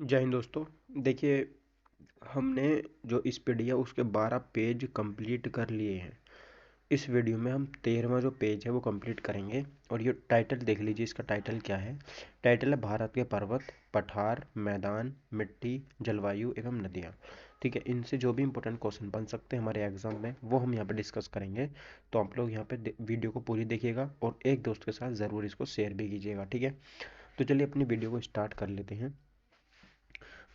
जय हिंद दोस्तों। देखिए, हमने जो इस पीडी है उसके 12 पेज कंप्लीट कर लिए हैं। इस वीडियो में हम 13वां जो पेज है वो कंप्लीट करेंगे। और ये टाइटल देख लीजिए, इसका टाइटल क्या है। टाइटल है भारत के पर्वत, पठार, मैदान, मिट्टी, जलवायु एवं नदियाँ। ठीक है, इनसे जो भी इंपॉर्टेंट क्वेश्चन बन सकते हैं हमारे एग्जाम में वो हम यहाँ पे डिस्कस करेंगे। तो आप लोग यहाँ पे वीडियो को पूरी देखिएगा और एक दोस्त के साथ ज़रूर इसको शेयर भी कीजिएगा। ठीक है, तो चलिए अपनी वीडियो को स्टार्ट कर लेते हैं।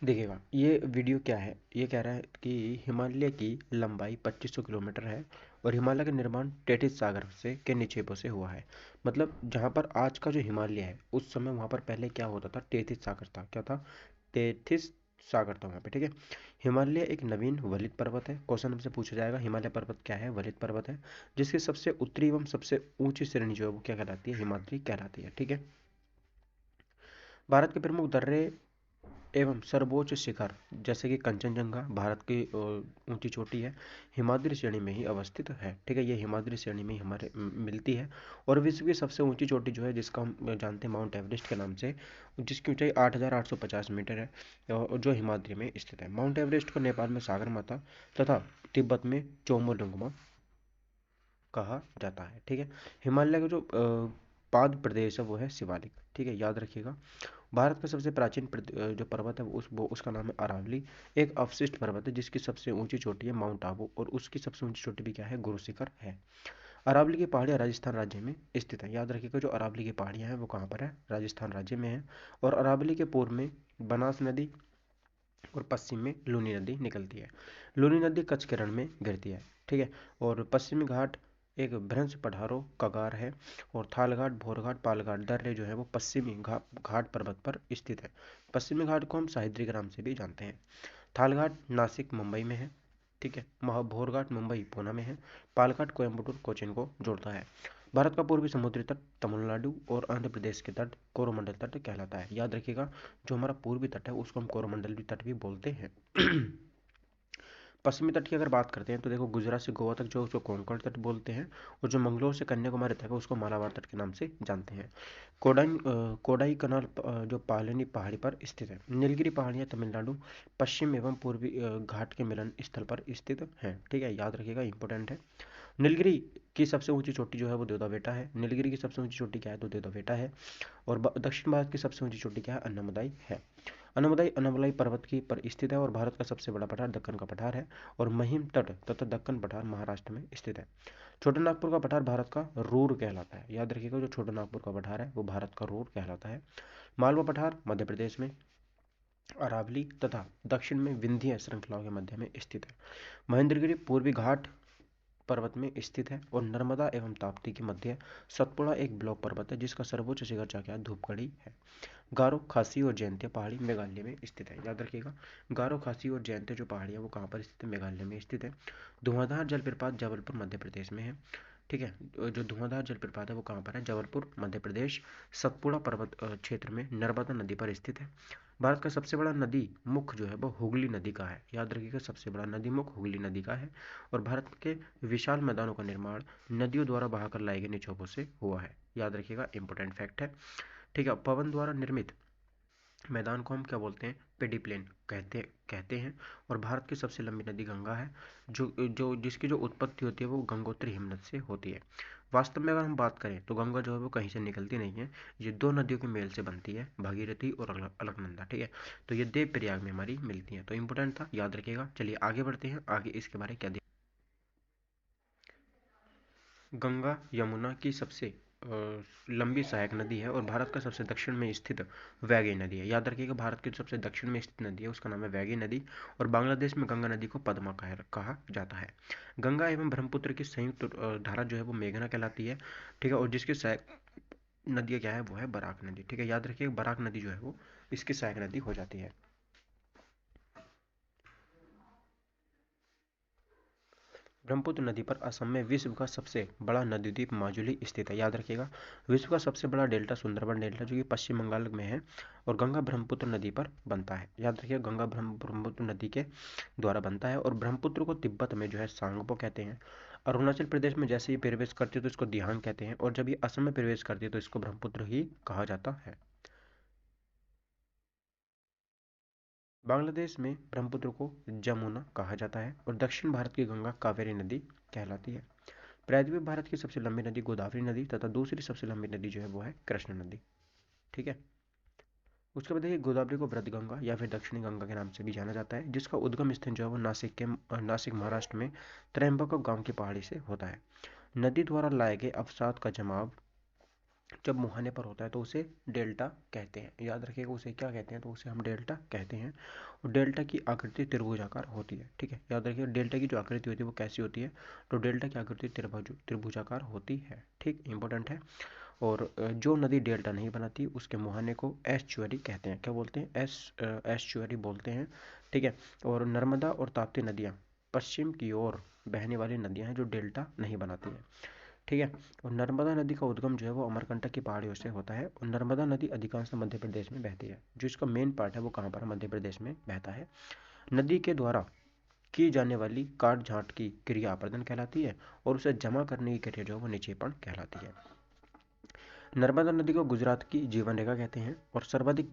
देखिएगा, ये वीडियो क्या है। ये कह रहा है कि हिमालय की लंबाई 2500 किलोमीटर है और हिमालय का निर्माण टेथिस सागर से के निक्षेपों से हुआ है। मतलब जहाँ पर आज का जो हिमालय है उस समय वहाँ पर पहले क्या होता था, टेथिस सागर था। क्या था? टेथिस सागर था वहाँ पे। ठीक है, हिमालय एक नवीन वलित पर्वत है। क्वेश्चन हमसे पूछा जाएगा हिमालय पर्वत क्या है। वलित पर्वत है जिसकी सबसे उत्तरी एवं सबसे ऊंची श्रेणी जो है वो क्या कहलाती है, हिमाद्री कहलाती है। ठीक है, भारत के प्रमुख दर्रे एवं सर्वोच्च शिखर जैसे कि कंचनजंगा भारत की ऊंची चोटी है, हिमाद्री श्रेणी में ही अवस्थित है। ठीक है, ये हिमाद्री श्रेणी में ही हमारे मिलती है। और विश्व की सबसे ऊंची चोटी जो है जिसका हम जानते हैं माउंट एवरेस्ट के नाम से, जिसकी ऊंचाई 8,850 मीटर है और जो हिमाद्री में स्थित है। माउंट एवरेस्ट को नेपाल में सागर माता तथा तिब्बत में चोमोलुंगमा कहा जाता है। ठीक है, हिमालय का जो पाद प्रदेश है वो है शिवालिक। ठीक है, याद रखिएगा। भारत का सबसे प्राचीन जो पर्वत है वो उसका नाम है अरावली। एक अवशिष्ट पर्वत है जिसकी सबसे ऊंची चोटी है माउंट आबू और उसकी सबसे ऊंची चोटी भी क्या है, गुरु शिखर है। अरावली की पहाड़ियाँ राजस्थान राज्य में स्थित है। याद रखिएगा, जो अरावली की पहाड़ियाँ हैं वो कहाँ पर है, राजस्थान राज्य में है। और अरावली के पूर्व में बनास नदी और पश्चिम में लूनी नदी निकलती है। लूनी नदी कच्छ के रण में गिरती है। ठीक है, और पश्चिमी घाट एक भ्रंश पठारों कगार है। और थालघाट, भोरघाट, पालघाट दर्रे जो है वो पश्चिमी घाट पर्वत पर स्थित है। पश्चिमी घाट को हम सह्याद्री के नाम से भी जानते हैं। थालघाट नासिक मुंबई में है। ठीक है, भोरघाट मुंबई पूना में है। पालघाट कोयम्बटूर कोचीन को जोड़ता है। भारत का पूर्वी समुद्री तट तमिलनाडु और आंध्र प्रदेश के तट कोरोमंडल तट कहलाता है। याद रखिएगा, जो हमारा पूर्वी तट है उसको हम कोरोमंडल तट भी बोलते हैं। पश्चिमी तट की अगर बात करते हैं तो देखो, गुजरात से गोवा तक जो उसको कोंकण तट बोलते हैं। और जो मंगलोर से कन्याकुमारी तक है उसको मालाबार तट के नाम से जानते हैं। कोडाई कनाल जो पालनी पहाड़ी पर स्थित है। नीलगिरी पहाड़ियाँ तमिलनाडु पश्चिम एवं पूर्वी घाट के मिलन स्थल पर स्थित हैं। ठीक है, याद रखिएगा, इंपॉर्टेंट है। नीलगिरी की सबसे ऊंची चोटी जो है वो देवदाबेटा है। नीलगिरी की सबसे ऊंची चोटी क्या है, तो देवदाबेटा है। और दक्षिण भारत की सबसे ऊंची चोटी क्या है, अन्नमदाई है। अन्नमदाई अनामलाई पर्वत की पर स्थित है और भारत का सबसे बड़ा पठार दक्कन का पठार है। और महिम तट तथा दक्कन पठार महाराष्ट्र में स्थित है। छोटा नागपुर का पठार भारत का रूर कहलाता है। याद रखिएगा, जो छोटा नागपुर का पठार है वो भारत का रूर कहलाता है। मालवा पठार मध्य प्रदेश में अरावली तथा दक्षिण में विंध्य श्रृंखलाओं के मध्य में स्थित है। महेंद्रगिरी पूर्वी घाट पर्वत में स्थित है। और नर्मदा एवं ताप्ती के मध्य सतपुड़ा एक ब्लॉक पर्वत है जिसका सर्वोच्च शिखर क्या धूपगढ़ी है। गारो, खासी और जयंतिया पहाड़ी मेघालय में स्थित है। याद रखिएगा, गारो, खासी और जयंतिया जो पहाड़ियाँ वो कहाँ पर स्थित है, मेघालय में स्थित है। धुआंधार जलप्रपात जबलपुर मध्य प्रदेश में है। ठीक है, जो धुआंधार जलप्रपात है वो कहाँ पर है, जबलपुर मध्य प्रदेश सतपुड़ा पर्वत क्षेत्र में नर्मदा नदी पर स्थित है। भारत का सबसे बड़ा नदी मुख जो है वो हुगली नदी का है। याद रखिएगा, सबसे बड़ा नदी मुख हुगली नदी का है। और भारत के विशाल मैदानों का निर्माण नदियों द्वारा बहाकर लाए गए निक्षोभों से हुआ है। याद रखिएगा, इंपॉर्टेंट फैक्ट है। ठीक है, पवन द्वारा निर्मित मैदान को हम क्या बोलते हैं, पेडी प्लेन कहते कहते हैं। और भारत की सबसे लंबी नदी गंगा है, जो जो जिसकी जो उत्पत्ति होती है वो गंगोत्री हिमनद से होती है। वास्तव में अगर हम बात करें तो गंगा जो है वो कहीं से निकलती नहीं है, ये दो नदियों के मेल से बनती है, भागीरथी और अलकनंदा। ठीक है, तो ये देव प्रयाग में हमारी मिलती है। तो इंपॉर्टेंट था, याद रखिएगा। चलिए आगे बढ़ते हैं, आगे इसके बारे में क्या। गंगा यमुना की सबसे लंबी सहायक नदी है और भारत का सबसे दक्षिण में स्थित वैगई नदी है। याद रखिएगा, भारत की सबसे दक्षिण में स्थित नदी है उसका नाम है वैगई नदी। और बांग्लादेश में गंगा नदी को पद्मा कहा जाता है। गंगा एवं ब्रह्मपुत्र की संयुक्त धारा जो है वो मेघना कहलाती है। ठीक है, और जिसकी सहायक नदी क्या है वो है बराक नदी। ठीक है, याद रखिएगा, बराक नदी जो है वो इसकी सहायक नदी हो जाती है। ब्रह्मपुत्र नदी पर असम में विश्व का सबसे बड़ा नदी द्वीप माजुली स्थित है। याद रखिएगा, विश्व का सबसे बड़ा डेल्टा सुंदरबन डेल्टा जो कि पश्चिम बंगाल में है और गंगा ब्रह्मपुत्र नदी पर बनता है। याद रखिएगा, गंगा ब्रह्मपुत्र नदी के द्वारा बनता है। और ब्रह्मपुत्र को तिब्बत में जो है सांगपो कहते हैं। अरुणाचल प्रदेश में जैसे ही प्रवेश करती है तो इसको दिहांग कहते हैं। और जब ये असम में प्रवेश करती है तो इसको ब्रह्मपुत्र ही कहा जाता है। बांग्लादेश में ब्रह्मपुत्र को जमुना कहा जाता है और दक्षिण भारत की गंगा कावेरी नदी कहलाती है। प्रायद्वीप भारत की सबसे लंबी नदी गोदावरी नदी तथा दूसरी सबसे लंबी नदी जो है वो है कृष्ण नदी। ठीक है। उसके बाद देखिए गोदावरी को वृद्ध गंगा या फिर दक्षिणी गंगा के नाम से भी जाना जाता है, जिसका उद्गम स्थान जो है वो नासिक महाराष्ट्र में त्रयंबक गांव की पहाड़ी से होता है। नदी द्वारा लाए गए अवसाद का जमाव जब मुहाने पर होता है तो उसे डेल्टा कहते हैं। याद रखिएगा उसे क्या कहते हैं, तो उसे हम डेल्टा कहते हैं। और डेल्टा की आकृति त्रिभुजाकार होती है। ठीक है, याद रखिएगा डेल्टा की जो आकृति होती है वो कैसी होती है, तो डेल्टा की आकृति त्रिभुजाकार होती है। ठीक, इंपॉर्टेंट है। और जो नदी डेल्टा नहीं बनाती उसके मुहाने को एस्चुअरी कहते हैं। क्या बोलते हैं, एस्चुअरी बोलते हैं। ठीक है। और नर्मदा और ताप्ती नदियाँ पश्चिम की ओर बहने वाली नदियाँ हैं जो डेल्टा नहीं बनाती है। ठीक है। और नर्मदा नदी का उद्गम जो है वो अमरकंटक की पहाड़ियों से होता है और नर्मदा नदी अधिकांश मध्य प्रदेश में बहती है। जो इसका मेन पार्ट है वो कहाँ पर, मध्य प्रदेश में बहता है। नदी के द्वारा की जाने वाली काट छांट की क्रिया अपर्दन कहलाती है और उसे जमा करने की क्रिया जो है वो निक्षेपण कहलाती है। नर्मदा नदी को गुजरात की जीवन रेखा कहते हैं और सर्वाधिक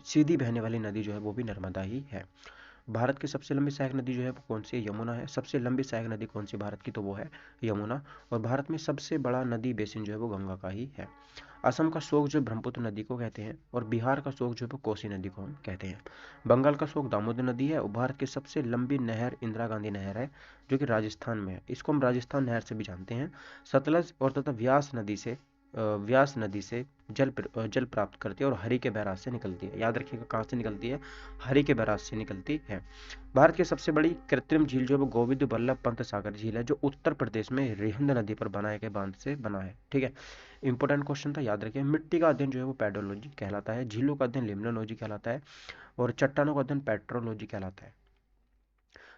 सीधी बहने वाली नदी जो है वो भी नर्मदा ही है। भारत की सबसे लंबी सहायक नदी जो है वो कौन सी है, यमुना है। सबसे लंबी सहायक नदी कौन सी भारत की, तो वो है यमुना। और भारत में सबसे बड़ा नदी बेसिन जो है वो गंगा का ही है। असम का शोक जो ब्रह्मपुत्र नदी को कहते हैं और बिहार का शोक जो है वो कोसी नदी को हम कहते हैं। बंगाल का शोक दामोदर नदी है और भारत की सबसे लंबी नहर इंदिरा गांधी नहर है जो कि राजस्थान में है। इसको हम राजस्थान नहर से भी जानते हैं। सतलज और तथा व्यास नदी से जल प्राप्त करती है और हरि के बैराज से निकलती है। याद रखिएगा कहाँ से निकलती है, हरि के बैराज से निकलती है। भारत की सबसे बड़ी कृत्रिम झील जो है वो गोविंद बल्लभ पंत सागर झील है जो उत्तर प्रदेश में रिहंद नदी पर बनाए गए बांध से बना है। ठीक है, इंपॉर्टेंट क्वेश्चन था, याद रखिए। मिट्टी का अध्ययन जो है वो पेडोलॉजी कहलाता है, झीलों का अध्ययन लिम्नोलॉजी कहलाता है और चट्टानों का अध्ययन पेट्रोलॉजी कहलाता है।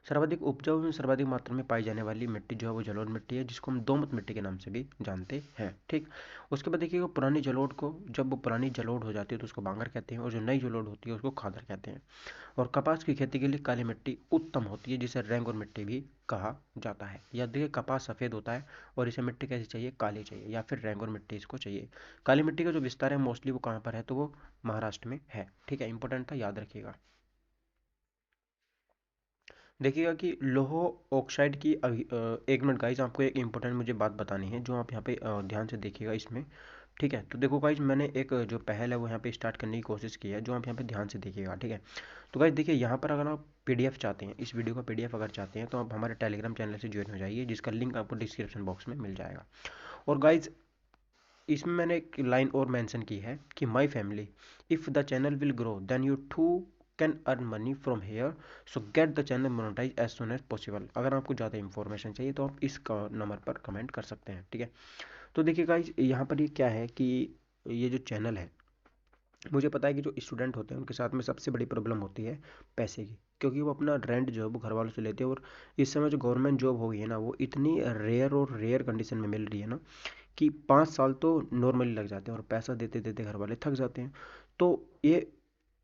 सर्वाधिक उपजाऊ में सर्वाधिक मात्रा में पाई जाने वाली मिट्टी जो है वो जलोढ़ मिट्टी है जिसको हम दोमट मिट्टी के नाम से भी जानते हैं। ठीक, उसके बाद देखिएगा पुरानी जलोढ़ को, जब वो पुरानी जलोढ़ हो जाती है तो उसको बांगर कहते हैं और जो नई जलोढ़ होती है उसको खादर कहते हैं। और कपास की खेती के लिए काली मिट्टी उत्तम होती है जिसे रेंगुर मिट्टी भी कहा जाता है। या देखिए कपास सफ़ेद होता है और इसे मिट्टी कैसी चाहिए, काली चाहिए या फिर रेंगुर मिट्टी इसको चाहिए। काली मिट्टी का जो विस्तार है मोस्टली वो कहाँ पर है, तो वो महाराष्ट्र में है। ठीक है, इंपॉर्टेंट था, याद रखिएगा। देखिएगा कि लोह ऑक्साइड की एक मिनट गाइज, आपको एक इंपॉर्टेंट मुझे बात बतानी है जो आप यहाँ पे ध्यान से देखिएगा इसमें। ठीक है, तो देखो गाइज मैंने एक जो पहल है वो यहाँ पे स्टार्ट करने की कोशिश की है जो आप यहाँ पे ध्यान से देखिएगा। ठीक है, तो गाइज देखिए यहाँ पर अगर आप पीडीएफ चाहते हैं, इस वीडियो का पीडीएफ अगर चाहते हैं तो आप हमारे टेलीग्राम चैनल से ज्वाइन हो जाइए जिसका लिंक आपको डिस्क्रिप्शन बॉक्स में मिल जाएगा। और गाइज इसमें मैंने एक लाइन और मेंशन की है कि my family, if the channel will grow then you too can earn money from here, so get the channel monetise as soon as possible. अगर आपको ज़्यादा इंफॉर्मेशन चाहिए तो आप इस नंबर पर कमेंट कर सकते हैं। ठीक है, तो देखिए गाइज यहाँ पर ये क्या है कि ये जो चैनल है, मुझे पता है कि जो स्टूडेंट होते हैं उनके साथ में सबसे बड़ी प्रॉब्लम होती है पैसे की, क्योंकि वो अपना रेंट जो है वो घर वालों से लेते हैं। और इस समय जो गवर्नमेंट जॉब हो गई है ना वो इतनी रेयर कंडीशन में मिल रही है ना कि 5 साल तो नॉर्मली लग जाते हैं और पैसा देते देते घर वाले थक जाते हैं। तो ये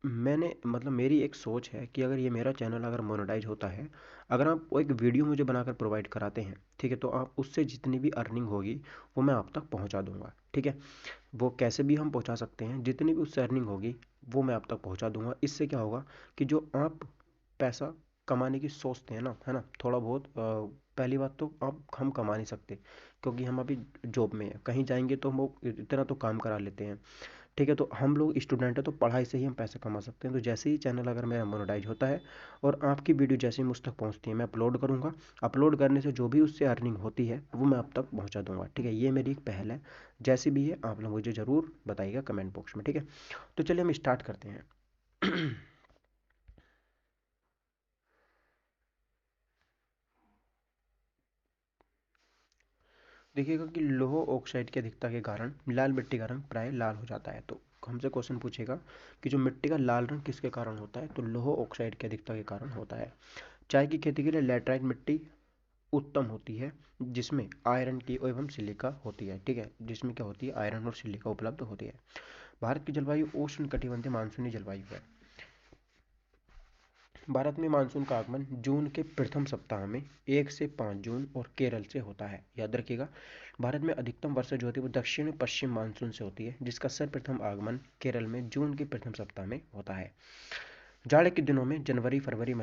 मैंने मतलब मेरी एक सोच है कि अगर ये मेरा चैनल अगर मोनेटाइज होता है, अगर आप एक वीडियो मुझे बनाकर प्रोवाइड कराते हैं, ठीक है, तो आप उससे जितनी भी अर्निंग होगी वो मैं आप तक पहुंचा दूंगा। ठीक है, वो कैसे भी हम पहुंचा सकते हैं, जितनी भी उससे अर्निंग होगी वो मैं आप तक पहुंचा दूंगा। इससे क्या होगा कि जो आप पैसा कमाने की सोचते हैं ना, है ना, थोड़ा बहुत पहली बात तो आप हम कमा नहीं सकते क्योंकि हम अभी जॉब में हैं, कहीं जाएंगे तो हम वो इतना तो काम करा लेते हैं। ठीक है, तो हम लोग स्टूडेंट हैं तो पढ़ाई से ही हम पैसे कमा सकते हैं। तो जैसे ही चैनल अगर मेरा मोनेटाइज होता है और आपकी वीडियो जैसे ही मुझ तक पहुंचती है मैं अपलोड करूंगा, अपलोड करने से जो भी उससे अर्निंग होती है वो मैं आप तक पहुंचा दूंगा। ठीक है, ये मेरी एक पहल है, जैसी भी है आप लोग मुझे ज़रूर बताइएगा कमेंट बॉक्स में। ठीक है, तो चलिए हम स्टार्ट करते हैं। देखिएगा कि लोह ऑक्साइड की अधिकता के कारण लाल मिट्टी का रंग प्राय लाल हो जाता है। तो हमसे क्वेश्चन पूछेगा कि जो मिट्टी का लाल रंग किसके कारण होता है, तो लोह ऑक्साइड की अधिकता के कारण होता है। चाय की खेती के लिए लैटराइट मिट्टी उत्तम होती है जिसमें आयरन की एवं सिलिका होती है। ठीक है, जिसमें क्या होती है, आयरन और सिलिका उपलब्ध होती है। भारत की जलवायु उष्ण कटिबंधीय मानसूनी जलवायु है। भारत में मानसून का आगमन जून के प्रथम सप्ताह में 1 से 5 जून और केरल से होता है। याद रखिएगा, भारत में अधिकतम वर्षा जो होती है वो दक्षिण पश्चिम मानसून से होती है जिसका सर्वप्रथम आगमन केरल में जून के प्रथम सप्ताह में होता है। जाड़े के दिनों में जनवरी फरवरी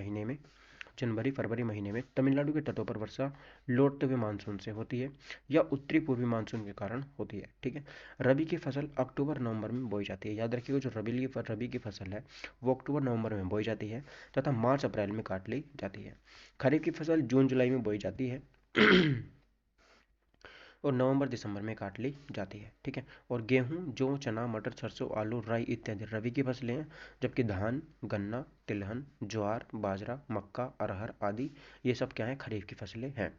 महीने में तमिलनाडु के तटों पर वर्षा लौटते हुए मानसून से होती है या उत्तरी पूर्वी मानसून के कारण होती है। ठीक है। रबी की फसल अक्टूबर नवंबर में बोई जाती है। याद रखिएगा, जो रबी की फसल है वो अक्टूबर नवंबर में बोई जाती है तथा मार्च अप्रैल में काट ली जाती है। खरीफ की फसल जून जुलाई में बोई जाती है और नवंबर दिसंबर में काट ली जाती है। ठीक है। और गेहूं, जौ, चना, मटर, सरसों, आलू, राई इत्यादि रबी की फसलें हैं, जबकि धान, गन्ना, तिलहन, ज्वार, बाजरा, मक्का, अरहर आदि ये सब क्या है, खरीफ की फसलें हैं।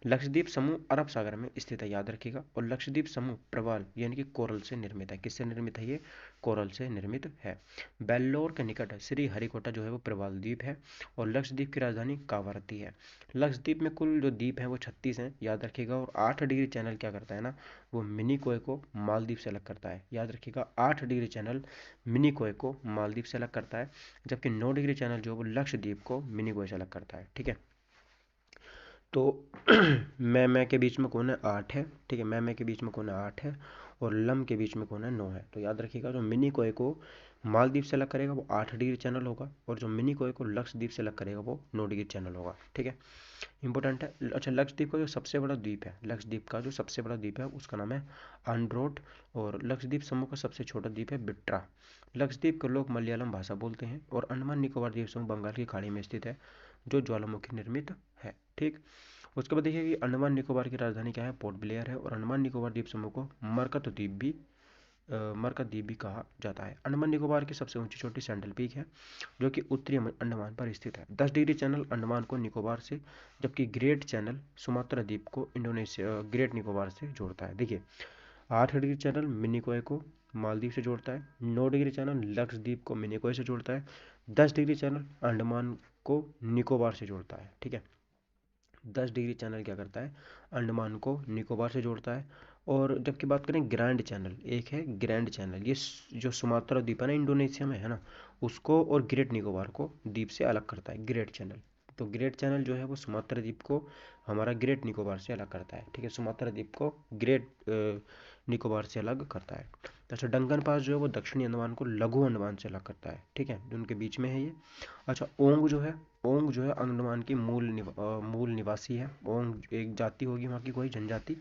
लक्षद्वीप समूह अरब सागर में स्थित है, याद रखिएगा। और लक्षद्वीप समूह प्रवाल यानी कि कोरल से निर्मित है। किससे निर्मित है? ये कोरल से निर्मित है। बेल्लोर के निकट श्री हरिकोटा जो है वो प्रवाल द्वीप है और लक्षद्वीप की राजधानी कावारती है। लक्षद्वीप में कुल जो द्वीप हैं वो 36 हैं, याद रखिएगा। और 8 डिग्री चैनल क्या करता है ना, वो मिनिकोय को मालदीव से अलग करता है। याद रखिएगा, 8 डिग्री चैनल मिनिकोय को मालदीव से अलग करता है, जबकि 9 डिग्री चैनल जो है वो लक्षद्वीप को मिनिकोय से अलग करता है। ठीक है। तो मैं के बीच में कौन है? 8 है। ठीक है। मैं के बीच में कौन है? 8 है। और लम के बीच में कौन है? 9 है। तो याद रखिएगा, जो मिनी कोय को मालदीव से अलग करेगा वो 8 डिग्री चैनल होगा और जो मिनी कोय को लक्षद्वीप से अलग करेगा वो 9 डिग्री चैनल होगा। ठीक है। इंपॉर्टेंट है। अच्छा, लक्षद्वीप का जो सबसे बड़ा द्वीप है, लक्षद्वीप का जो सबसे बड़ा द्वीप है उसका नाम है आंड्रोट और लक्षद्वीप समूह का सबसे छोटा द्वीप है बिट्रा। लक्षद्वीप के लोग मलयालम भाषा बोलते हैं और अंडमान निकोबार द्वीप समूह बंगाल की खाड़ी में स्थित है जो ज्वालामुखी निर्मित है। ठीक। उसके बाद देखिए कि अंडमान निकोबार की राजधानी क्या है? पोर्ट ब्लेयर है। और अंडमान निकोबार द्वीप समूह को मरकत द्वीप भी कहा जाता है। अंडमान निकोबार की सबसे ऊंची चोटी सैंडल पीक है जो कि उत्तरी अंडमान पर स्थित है। 10 डिग्री चैनल अंडमान को निकोबार से, जबकि ग्रेट चैनल सुमात्रा द्वीप को इंडोनेशिया ग्रेट निकोबार से जोड़ता है। देखिए, 8 डिग्री चैनल मिनिकोय को मालदीव से जोड़ता है, 9 डिग्री चैनल लक्षद्वीप को मिनिकोय से जोड़ता है, 10 डिग्री चैनल अंडमान को निकोबार से जोड़ता है। ठीक है। 10 डिग्री चैनल क्या करता है? अंडमान को निकोबार से जोड़ता है। और जबकि बात करें ग्रैंड चैनल, एक है ग्रैंड चैनल, ये जो सुमात्रा द्वीप है ना इंडोनेशिया में है ना, उसको और ग्रेट निकोबार को द्वीप से अलग करता है ग्रेट चैनल। तो ग्रेट चैनल जो है वो सुमात्रा द्वीप को हमारा ग्रेट निकोबार से अलग करता है। ठीक है। सुमात्रा द्वीप को ग्रेट निकोबार से अलग करता है। अच्छा, डंकन पास जो है वो दक्षिणी अंडमान को लघु अंडमान से अलग करता है। ठीक है, जो उनके बीच में है ये। अच्छा, ओंग जो है अंडमान की मूल निवासी है। ओंग एक जाति होगी वहाँ की, कोई जनजाति,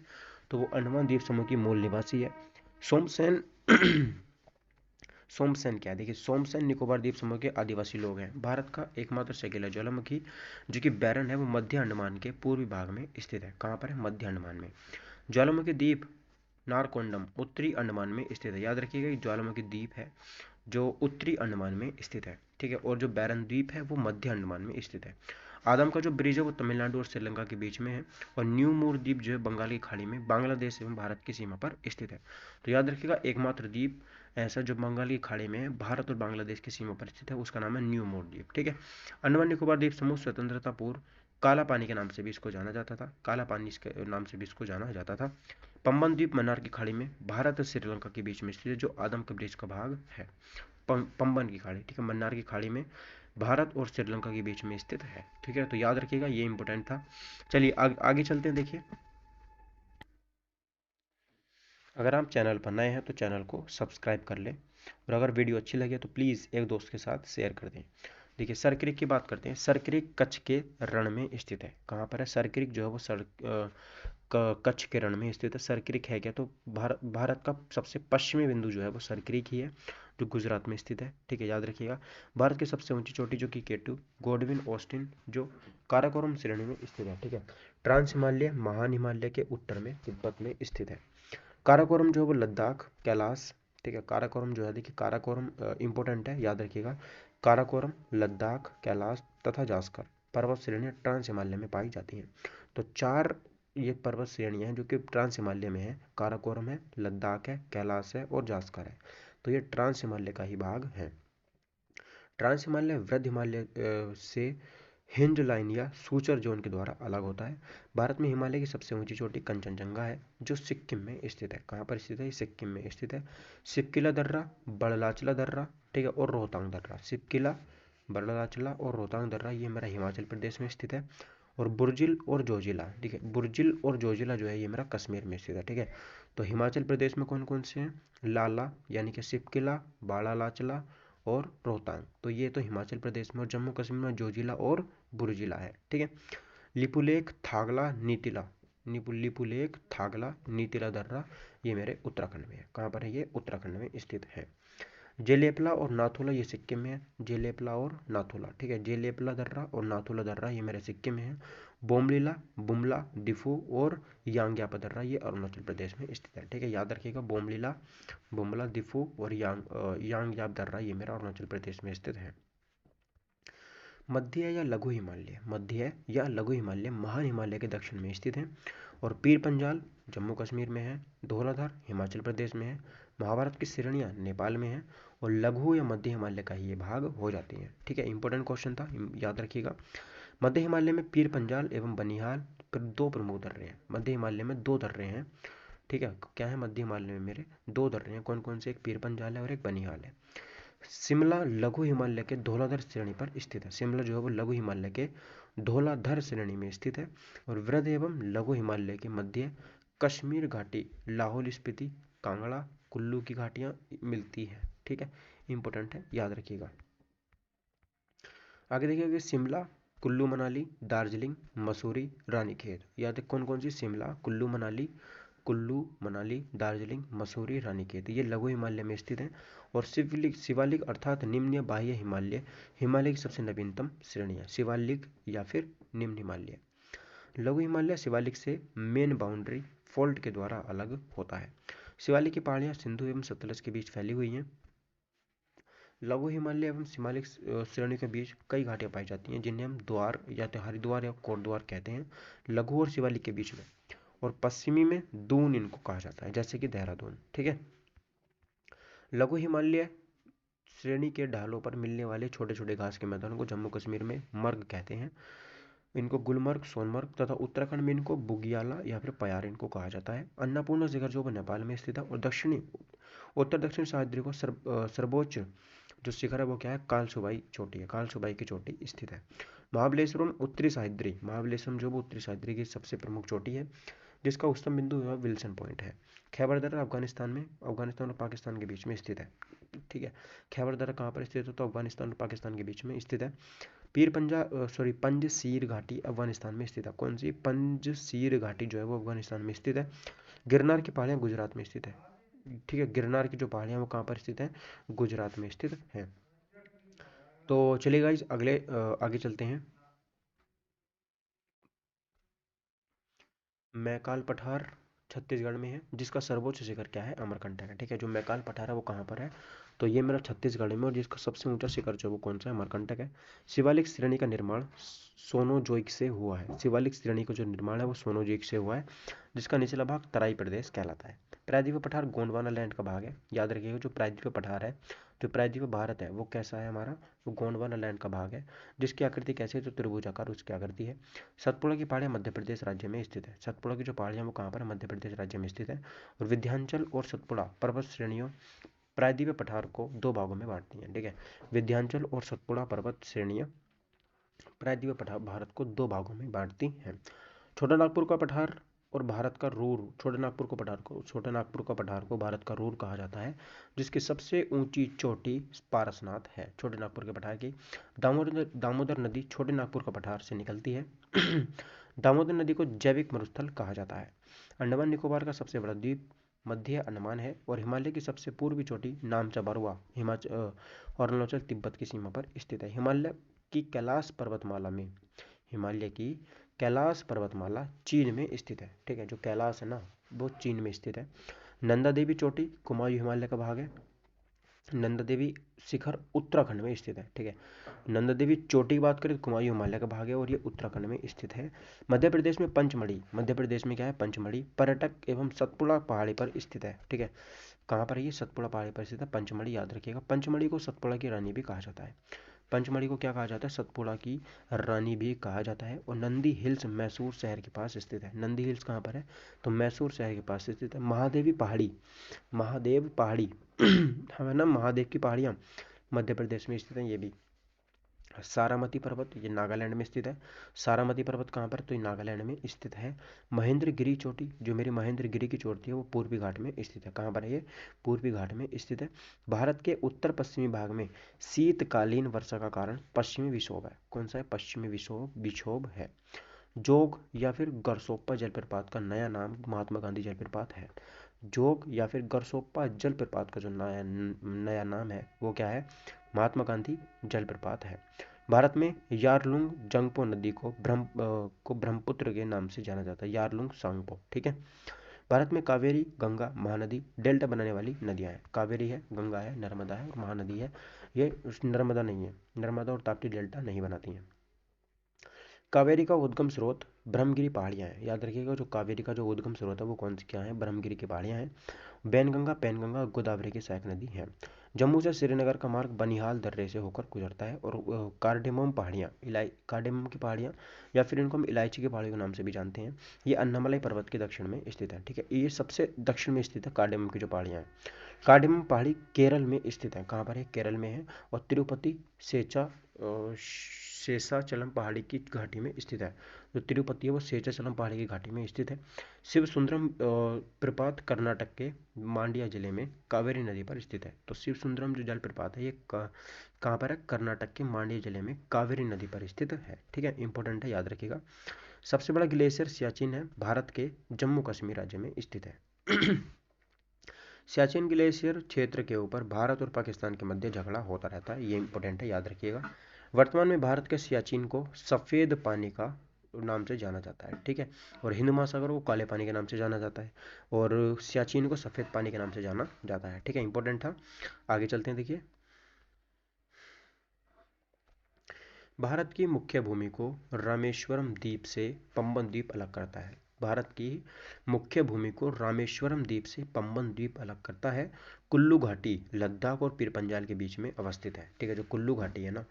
तो वो अंडमान द्वीप समूह की मूल निवासी है। सोमसेन सोमसेन क्या है? देखिए, सोमसेन निकोबार द्वीप समूह के आदिवासी लोग हैं। भारत का एकमात्र शकीला ज्वालामुखी जो कि बैरन है वो मध्य अंडमान के पूर्वी भाग में स्थित है। कहाँ पर है? मध्य अंडमान में। ज्वालामुखी द्वीप नारकोंडम उत्तरी अंडमान में स्थित है। याद रखिएगा, ये ज्वालामुखी द्वीप है जो उत्तरी अंडमान में स्थित है। ठीक है। और जो बैरन द्वीप है वो मध्य अंडमान में स्थित है। आदम का जो ब्रिज है वो तमिलनाडु और श्रीलंका के बीच में है। और न्यू मूर द्वीप जो है बंगाल की खाड़ी में बांग्लादेश एवं भारत की सीमा पर स्थित है। तो याद रखिएगा, एकमात्र द्वीप ऐसा जो बंगाल की खाड़ी में है, भारत और बांग्लादेश की सीमा पर स्थित है, उसका नाम है न्यू मूर द्वीप। ठीक है। अंडमान निकोबार द्वीप समूह स्वतंत्रता पूर्व काला पानी के नाम से भी इसको जाना जाता था। काला पानी इसके नाम से भी इसको जाना जाता था। पंबन द्वीप मन्नार की खाड़ी में भारत और श्रीलंका के बीच में स्थित है, जो आदम के ब्रिज का भाग है। पंबन की खाड़ी, ठीक है, मन्नार की खाड़ी में भारत और श्रीलंका के बीच में स्थित है। ठीक है। तो याद रखिएगा, ये इंपॉर्टेंट था। चलिए आगे चलते हैं। देखिए, अगर आप चैनल पर नए हैं तो चैनल को सब्सक्राइब कर लें और अगर वीडियो अच्छी लगे तो प्लीज़ एक दोस्त के साथ शेयर कर दें। देखिए, सरक्रिक की बात करते हैं। सरक्रिक कच्छ के रण में स्थित है। कहाँ पर है? सरक्रिक जो है वो कच्छ के रण में स्थित है। सरक्रिक है क्या? तो भारत का सबसे पश्चिमी बिंदु जो है वो सरक्रिक ही है जो गुजरात में स्थित है। ठीक है, याद रखिएगा। भारत की सबसे ऊंची चोटी जो कि केटू गोडविन ऑस्टिन जो काराकोरम श्रेणी में स्थित है। ठीक है। ट्रांस हिमालय महान हिमालय के उत्तर में तिब्बत में स्थित है। काराकोरम जो है वो लद्दाख कैलाश, ठीक है, काराकोरम जो है, देखिए काराकोरम इंपॉर्टेंट है, याद रखिएगा। काराकोरम लद्दाख कैलाश तथा जास्कर पर्वत श्रेणियां ट्रांस हिमालय में पाई जाती हैं। तो 4 ये पर्वत श्रेणियां हैं जो कि ट्रांस हिमालय में है। काराकोरम है, लद्दाख है, कैलाश है और जास्कर है। तो ये ट्रांस हिमालय का ही भाग है। ट्रांस हिमालय वृद्ध हिमालय से हिंज लाइन या सूचर जोन के द्वारा अलग होता है। भारत में हिमालय की सबसे ऊंची चोटी कंचनजंगा है जो सिक्किम में स्थित है। कहाँ पर स्थित है? सिक्किम में स्थित है। सिपकिला दर्रा, बड़लाचला दर्रा, ठीक है, और रोहतांग दर्रा। सिपकिला, बड़लाचला और रोहतांग दर्रा ये मेरा हिमाचल प्रदेश में स्थित है। और बुर्जिल और जोजिला, ठीक है, बुर्जिल और जोजिला जो है ये मेरा कश्मीर में स्थित है। ठीक है। तो हिमाचल प्रदेश में कौन कौन से हैं? लाला यानी कि सिपकिला, बाड़ालाचला और रोहतांग। तो ये तो हिमाचल प्रदेश में, और जम्मू कश्मीर में जोजिला और बुर्जिला है। ठीक है। लिपुलेख, थागला, नीतिला, लिपुलेख, थागला, नीतिला दर्रा ये मेरे उत्तराखंड में है। कहाँ पर है ये? उत्तराखंड में स्थित है। जेलेपला और नाथुला ये सिक्किम में है। जेलेपला और नाथुला, ठीक है। जेलेपला दर्रा और नाथुला दर्रा ये मेरे सिक्किम में है। बोमलीला, बुमला, डिफू और यांग्यापा दर्रा ये अरुणाचल प्रदेश में स्थित है। ठीक है, याद रखिएगा, बोमलीला, बुमला, डिफू और यांग्याप दर्रा ये मेरा अरुणाचल प्रदेश में स्थित है। मध्य या लघु हिमालय, मध्य या लघु हिमालय महान हिमालय के दक्षिण में स्थित है। और पीर पंजाल जम्मू कश्मीर में है। धौलाधार हिमाचल प्रदेश में है। महाभारत की श्रेणियाँ नेपाल में है। और लघु या मध्य हिमालय का ये भाग हो जाती हैं। ठीक है, इंपॉर्टेंट क्वेश्चन था, याद रखिएगा। मध्य हिमालय में पीर पंजाल एवं बनिहाल पर दो प्रमुख दर्रे हैं। मध्य हिमालय में दो दर्रे हैं। ठीक है, क्या है? मध्य हिमालय में मेरे दो दर्रे हैं। कौन कौन से? एक पीर पंजाल है और एक बनिहाल है। शिमला लघु हिमालय के धौलाधर श्रेणी पर स्थित है। शिमला जो है वो लघु हिमालय के धौलाधर श्रेणी में स्थित है। और वृद्ध एवं लघु हिमालय के मध्य कश्मीर घाटी, लाहौल स्पीति, कांगड़ा, कुल्लू की घाटियां मिलती है। ठीक है, इंपॉर्टेंट है, याद रखिएगा। आगे देखिए, शिमला, कुल्लू मनाली, दार्जिलिंग, मसूरी, रानीखेत। याद है कौन कौन सी? शिमला, कुल्लू मनाली, दार्जिलिंग, मसूरी, रानीखेत ये लघु हिमालय में स्थित है। और शिवालिक अर्थात निम्न बाह्य हिमालय, हिमालय की सबसे नवीनतम श्रेणी है। शिवालिक या फिर निम्न हिमालय। लघु हिमालय शिवालिक से मेन बाउंड्री फॉल्ट के द्वारा अलग होता है। शिवालिक की पहाड़ियाँ सिंधु एवं सतलज के बीच फैली हुई हैं। लघु हिमालय एवं शिवालिक श्रेणी के बीच कई घाटियां पाई जाती हैं, जिन्हें हम द्वार या तो हरिद्वार या कोटद्वार कहते हैं, लघु और शिवालिक के बीच में। और पश्चिमी में दून इनको कहा जाता है, जैसे कि देहरादून। ठीक है। लघु हिमालय श्रेणी के ढालों पर मिलने वाले छोटे छोटे घास के मैदानों को जम्मू कश्मीर में मर्ग कहते हैं। इनको गुलमर्ग, सोनमर्ग तथा उत्तराखंड में इनको बुगियाला या फिर पयार इनको कहा जाता है। अन्नपूर्णा शिखर जो नेपाल में स्थित है। और उत्तर दक्षिण सह्याद्री को सर्वोच्च जो शिखर है वो क्या है? कालसुबाई चोटी है। कालसुबाई की चोटी स्थित है। महाबलेश्वरम उत्तरी सह्याद्री, महाबलेश्वरम जो वो उत्तरी सह्याद्री की सबसे प्रमुख चोटी है, जिसका उच्चतम बिंदु विल्सन पॉइंट है। खैबर दर्रा अफगानिस्तान और पाकिस्तान के बीच में स्थित है। ठीक है, खैबर दर्रा कहाँ पर स्थित है? तो अफगानिस्तान और पाकिस्तान के बीच में स्थित है। पंजशीर घाटी अफगानिस्तान में स्थित है। कौन सी? पंजशीर घाटी जो है वो अफगानिस्तान में स्थित है। गिरनार की पहाड़ियाँ गुजरात में स्थित है। ठीक है, गिरनार की जो पहाड़ियाँ वो कहाँ पर स्थित है? गुजरात में स्थित है। तो चलिए गाइस, आगे चलते हैं। मैकाल पठार छत्तीसगढ़ में है, जिसका सर्वोच्च शिखर क्या है? अमरकंटक है। ठीक है, जो मैकाल पठार है वो कहाँ पर है? तो ये मेरा छत्तीसगढ़ में, और जिसका सबसे ऊंचा शिखर जो है वो कौन सा है? अमरकंटक है। शिवालिक श्रेणी का निर्माण सोनोजोइक से हुआ है। शिवालिक श्रेणी का जो निर्माण है वो सोनोजोइक से हुआ है, जिसका निचला भाग तराई प्रदेश कहलाता है। प्रायद्वीप पठार गोंडवाना लैंड का भाग है। याद रखिएगा, जो प्रायद्वीप पठार है, जो प्रायद्वीप भारत है वो कैसा है हमारा? वो गोंडवाना लैंड का भाग है, जिसकी आकृति कैसे है? तो त्रिभुजाकार उसकी आकृति है। सतपुड़ा की पहाड़ियाँ मध्य प्रदेश राज्य में स्थित है। सतपुड़ा की जो पहाड़ियाँ वो कहाँ पर है? मध्य प्रदेश राज्य में स्थित है। और विंध्याचल और सतपुड़ा पर्वत श्रेणियों प्रायद्वीप पठार को दो भागों में बांटती हैं। ठीक है, विंध्याचल और सतपुड़ा पर्वत श्रेणियाँ प्रायद्वीप पठार भारत को दो भागों में बांटती हैं। छोटा नागपुर का पठार और भारत का रूर, छोटे नागपुर का पठार को भारत का रूर कहा जाता है, जिसकी सबसे ऊंची चोटी पारसनाथ है। छोटे नागपुर के पठार की दामोदर नदी छोटे नागपुर का पठार से निकलती है। दामोदर नदी को जैविक मरुस्थल कहा जाता है। अंडमान निकोबार का सबसे बड़ा द्वीप मध्य अंडमान है। और हिमालय की सबसे पूर्वी चोटी नामचा बरुआ हिमाचल और अरुणाचल तिब्बत की सीमा पर स्थित है। हिमालय की कैलाश पर्वतमाला चीन में स्थित है। ठीक है, जो कैलाश है ना वो चीन में स्थित है। नंदा देवी चोटी कुमायूं हिमालय का भाग है। नंदा देवी शिखर उत्तराखंड में स्थित है। ठीक है, नंदा देवी चोटी की बात करें तो कुमायूं हिमालय का भाग है, और ये उत्तराखंड में स्थित है। मध्य प्रदेश में पंचमढ़ी, मध्य प्रदेश में क्या है? पंचमढ़ी पर्यटक एवं सतपुड़ा पहाड़ी पर स्थित है। ठीक है, कहाँ पर है ये? सतपुड़ा पहाड़ी पर स्थित है, पंचमढ़ी। याद रखिएगा, पंचमढ़ी को सतपुड़ा की रानी भी कहा जाता है। पंचमढ़ी को क्या कहा जाता है? सतपुड़ा की रानी भी कहा जाता है। और नंदी हिल्स मैसूर शहर के पास स्थित है। नंदी हिल्स कहाँ पर है? तो मैसूर शहर के पास स्थित है। महादेव पहाड़ी हमें ना, महादेव की पहाड़ियाँ मध्य प्रदेश में स्थित हैं ये भी। सारामती पर्वत ये नागालैंड में स्थित है। सारामती पर्वत कहाँ पर, तो ये नागालैंड में स्थित है। महेंद्रगिरी चोटी, जो मेरी महेंद्रगिरी की चोटी है वो पूर्वी घाट में स्थित है। कहाँ पर है ये, पूर्वी घाट में स्थित है। भारत के उत्तर पश्चिमी भाग में शीतकालीन वर्षा का कारण पश्चिमी विक्षोभ है। कौन सा है, पश्चिमी विक्षोभ है। जोग या फिर गरसोप्पा जलप्रपात का नया नाम महात्मा गांधी जलप्रपात है। जोग या फिर गरसोप्पा जलप्रपात का जो नया नया नाम है वो क्या है, महात्मा गांधी जलप्रपात है। भारत में यारलुंग जंगपो नदी को ब्रह्मपुत्र के नाम से जाना जाता है, यारलुंग सांगपो। ठीक है। भारत में कावेरी, गंगा, महानदी डेल्टा बनाने वाली नदियां हैं। कावेरी है, गंगा है, नर्मदा है और महानदी है। ये नर्मदा नहीं है, नर्मदा और ताप्ती डेल्टा नहीं बनाती हैं। कावेरी का उद्गम स्रोत ब्रह्मगिरी पहाड़ियाँ हैं। याद रखिएगा, जो कावेरी का जो उद्गम स्रोत है वो कौन सी क्या है, ब्रह्मगिरी की पहाड़ियाँ हैं। बैनगंगा, पैनगंगा गोदावरी की सहायक नदी है। जम्मू से श्रीनगर का मार्ग बनिहाल दर्रे से होकर गुजरता है। और कार्डेमम पहाड़ियाँ, कार्डेमम की पहाड़ियाँ या फिर इनको हम इलायची की पहाड़ियों के नाम से भी जानते हैं, ये अन्नामलाई पर्वत के दक्षिण में स्थित है। ठीक है, ये सबसे दक्षिण में स्थित है कार्डेमम की जो पहाड़ियाँ हैं। कार्डेमम पहाड़ी केरल में स्थित है। कहाँ पर है, केरल में है। और तिरुपति शेषाचलम पहाड़ी की घाटी में स्थित है। जो तिरुपति है वो शेषाचलम पहाड़ी की घाटी में स्थित है। शिव सुंदरम प्रपात कर्नाटक के मांड्या जिले में कावेरी नदी पर स्थित है। तो शिव सुंदरम जो जलप्रपात है ये कहाँ पर है, कर्नाटक के मांड्या जिले में कावेरी नदी पर स्थित है। ठीक है, इंपॉर्टेंट है, याद रखिएगा। सबसे बड़ा ग्लेशियर सियाचिन है, भारत के जम्मू कश्मीर राज्य में स्थित है। सियाचिन ग्लेशियर क्षेत्र के ऊपर भारत और पाकिस्तान के मध्य झगड़ा होता रहता है, ये इंपॉर्टेंट है, याद रखिएगा। वर्तमान में भारत के सियाचिन को सफ़ेद पानी का नाम से जाना जाता है। ठीक है, और हिंद महासागर को काले पानी के नाम से जाना जाता है, और सियाचिन को सफ़ेद पानी के नाम से जाना जाता है। ठीक है, इंपॉर्टेंट था। आगे चलते हैं, देखिए। भारत की मुख्य भूमि को रामेश्वरम द्वीप से पंबन द्वीप अलग करता है। भारत की मुख्य भूमि को रामेश्वरम द्वीप से पंबन द्वीप अलग करता है। कुल्लू घाटी लद्दाख और पीर पंजाल के बीच में अवस्थित है। ठीक है, जो कुल्लू घाटी है ना,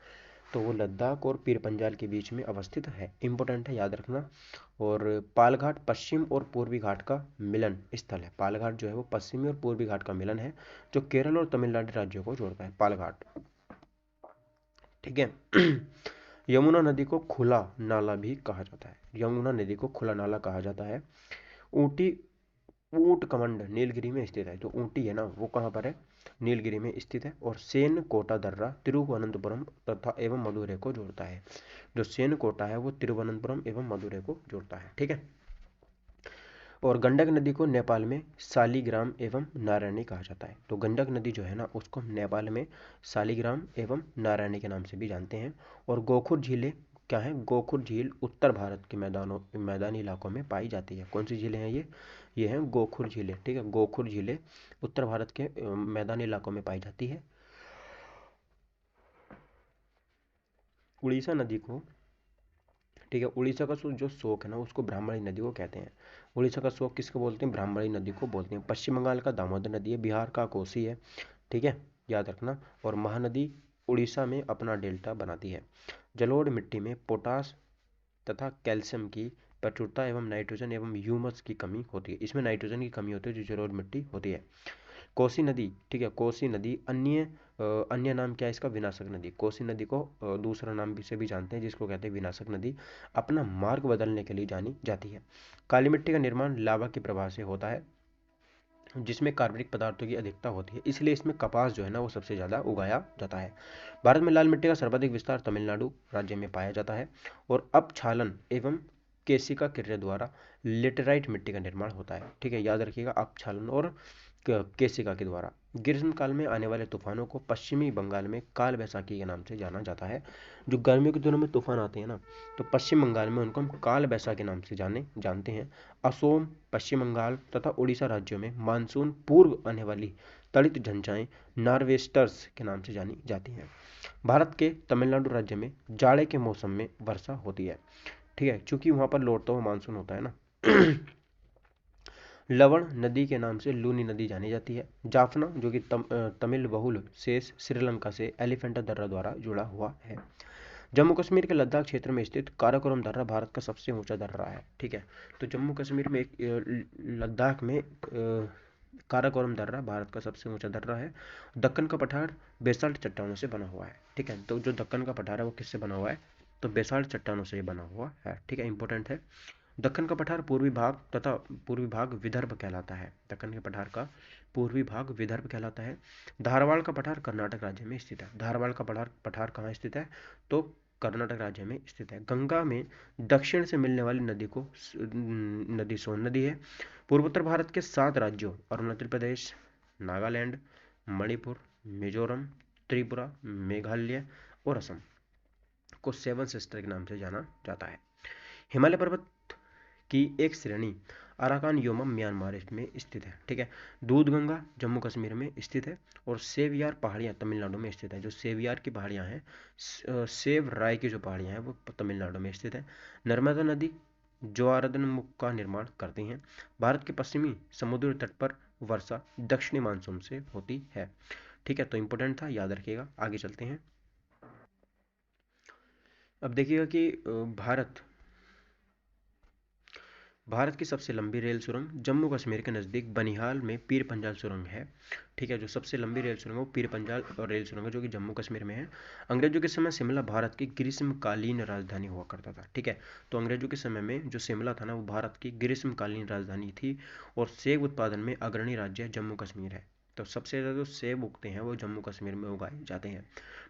तो वो लद्दाख और पीर पंजाल के बीच में अवस्थित है, इंपॉर्टेंट है, याद रखना। और पालघाट पश्चिम और पूर्वी घाट का मिलन स्थल है। पालघाट जो है वो पश्चिमी और पूर्वी घाट का मिलन है, जो केरल और तमिलनाडु राज्यों को जोड़ता है, पालघाट। ठीक है। यमुना नदी को खुला नाला भी कहा जाता है। यमुना नदी को खुला नाला कहा जाता है। ऊटी ऊंट कमंड नीलगिरी में स्थित है। जो ऊंटी है ना वो कहाँ पर है, नीलगिरी में स्थित है। और सेन कोटा दर्रा तिरुवनंतपुरम तथा एवं मदुरै को जोड़ता है। जो सेन कोटा है वो तिरुवनंतपुरम एवं मदुरै को जोड़ता है। ठीक है। और गंडक नदी को नेपाल में शालिग्राम एवं नारायणी कहा जाता है। तो गंडक नदी जो है ना उसको हम नेपाल में शालिग्राम एवं नारायणी के नाम से भी जानते हैं। और गोखुर झीलें क्या है, गोखुर झील उत्तर भारत के मैदानी इलाकों में पाई जाती है। कौन सी झीलें हैं ये हैं गोखुर झीलें। ठीक है, गोखुर झीलें उत्तर भारत के मैदानी इलाकों में पाई जाती है। उड़ीसा नदी को, ठीक है, उड़ीसा का जो शोक है ना उसको ब्राह्मणी नदी को कहते हैं। उड़ीसा का शोक किसको बोलते हैं, ब्राह्मणी नदी को बोलते हैं। पश्चिम बंगाल का दामोदर नदी है, बिहार का कोसी है। ठीक है, याद रखना। और महानदी उड़ीसा में अपना डेल्टा बनाती है। जलोढ़ मिट्टी में पोटास तथा कैल्शियम की प्रचुरता एवं नाइट्रोजन एवं ह्यूमस की कमी होती है। इसमें नाइट्रोजन की कमी होती है जो जलोढ़ मिट्टी होती है। कोसी नदी, ठीक है, कोसी नदी अन्य नाम क्या है इसका, विनाशक नदी। कोसी नदी को दूसरा नाम से भी जानते हैं जिसको कहते हैं विनाशक नदी। अपना मार्ग बदलने के लिए जानी जाती है। काली मिट्टी का निर्माण लावा के प्रवाह से होता है जिसमें कार्बनिक पदार्थों की अधिकता होती है, इसलिए इसमें कपास जो है ना वो सबसे ज़्यादा उगाया जाता है। भारत में लाल मिट्टी का सर्वाधिक विस्तार तमिलनाडु राज्य में पाया जाता है। और अपक्षालन एवं केशिका क्रिया द्वारा लेटेराइट मिट्टी का निर्माण होता है। ठीक है, याद रखिएगा, अपक्षालन और केशिका के द्वारा। ग्रीष्मकाल में आने वाले तूफानों को पश्चिमी बंगाल में काल बैसाखी के नाम से जाना जाता है। जो गर्मियों के दिनों में तूफान आते हैं ना तो पश्चिम बंगाल में उनको हम काल बैसाखी के नाम से जानते हैं। असोम, पश्चिम बंगाल तथा उड़ीसा राज्यों में मानसून पूर्व आने वाली तड़ित झंझाएं नार्वेस्टर्स के नाम से जानी जाती हैं। भारत के तमिलनाडु राज्य में जाड़े के मौसम में वर्षा होती है। ठीक है, क्योंकि वहां पर लौटता हुआ मानसून होता है ना। लवण नदी के नाम से लूनी नदी जानी जाती है। जाफना जो कि तमिल बहुल शेष श्रीलंका से एलिफेंटा दर्रा द्वारा जुड़ा हुआ है। जम्मू कश्मीर के लद्दाख क्षेत्र में स्थित काराकोरम दर्रा भारत का सबसे ऊंचा दर्रा है। ठीक है, तो जम्मू कश्मीर में एक लद्दाख में काराकोरम दर्रा भारत का सबसे ऊंचा दर्रा है। दक्कन का पठार बेसाल्ट चट्टानों से बना हुआ है। ठीक है, तो जो दक्कन का पठार है वो किससे बना हुआ है, तो बेसाल्ट चट्टानों से बना हुआ है। ठीक है, इंपॉर्टेंट है। दक्कन का पठार पूर्वी भाग विदर्भ कहलाता है। दक्कन के पठार का पूर्वी भाग विदर्भ कहलाता है। धारवाड़ का पठार कर्नाटक राज्य में स्थित है। धारवाड़ का पठार कहाँ स्थित है, तो कर्नाटक राज्य में स्थित है। गंगा में दक्षिण से मिलने वाली नदी सोन नदी है। पूर्वोत्तर भारत के 7 राज्यों अरुणाचल प्रदेश, नागालैंड, मणिपुर, मिजोरम, त्रिपुरा, मेघालय और असम को 7 सिस्टर के नाम से जाना जाता है। हिमालय पर्वत की एक श्रेणी अराकान योमा म्यांमार में स्थित है। ठीक है, दूधगंगा जम्मू कश्मीर में स्थित है और सेवियार पहाड़ियाँ तमिलनाडु में स्थित है। जो सेवियार की पहाड़ियाँ हैं, सेव राय की जो पहाड़ियाँ हैं वो तमिलनाडु में स्थित है। नर्मदा नदी ज्वारनदमुख का निर्माण करती हैं। भारत के पश्चिमी समुद्री तट पर वर्षा दक्षिणी मानसून से होती है। ठीक है, तो इंपॉर्टेंट था, याद रखिएगा। आगे चलते हैं। अब देखिएगा कि भारत की सबसे लंबी रेल सुरंग जम्मू कश्मीर के नज़दीक बनिहाल में पीर पंजाल सुरंग है। ठीक है, जो सबसे लंबी रेल सुरंग है वो पीर पंजाल रेल सुरंग है, जो कि जम्मू कश्मीर में है। अंग्रेजों के समय शिमला भारत की ग्रीष्मकालीन राजधानी हुआ करता था। ठीक है, तो अंग्रेजों के समय में जो शिमला था ना, वो भारत की ग्रीष्मकालीन राजधानी थी और सेब उत्पादन में अग्रणी राज्य जम्मू कश्मीर है। तो सबसे ज़्यादा जो सेब उगते हैं वो जम्मू कश्मीर में उगाए जाते हैं।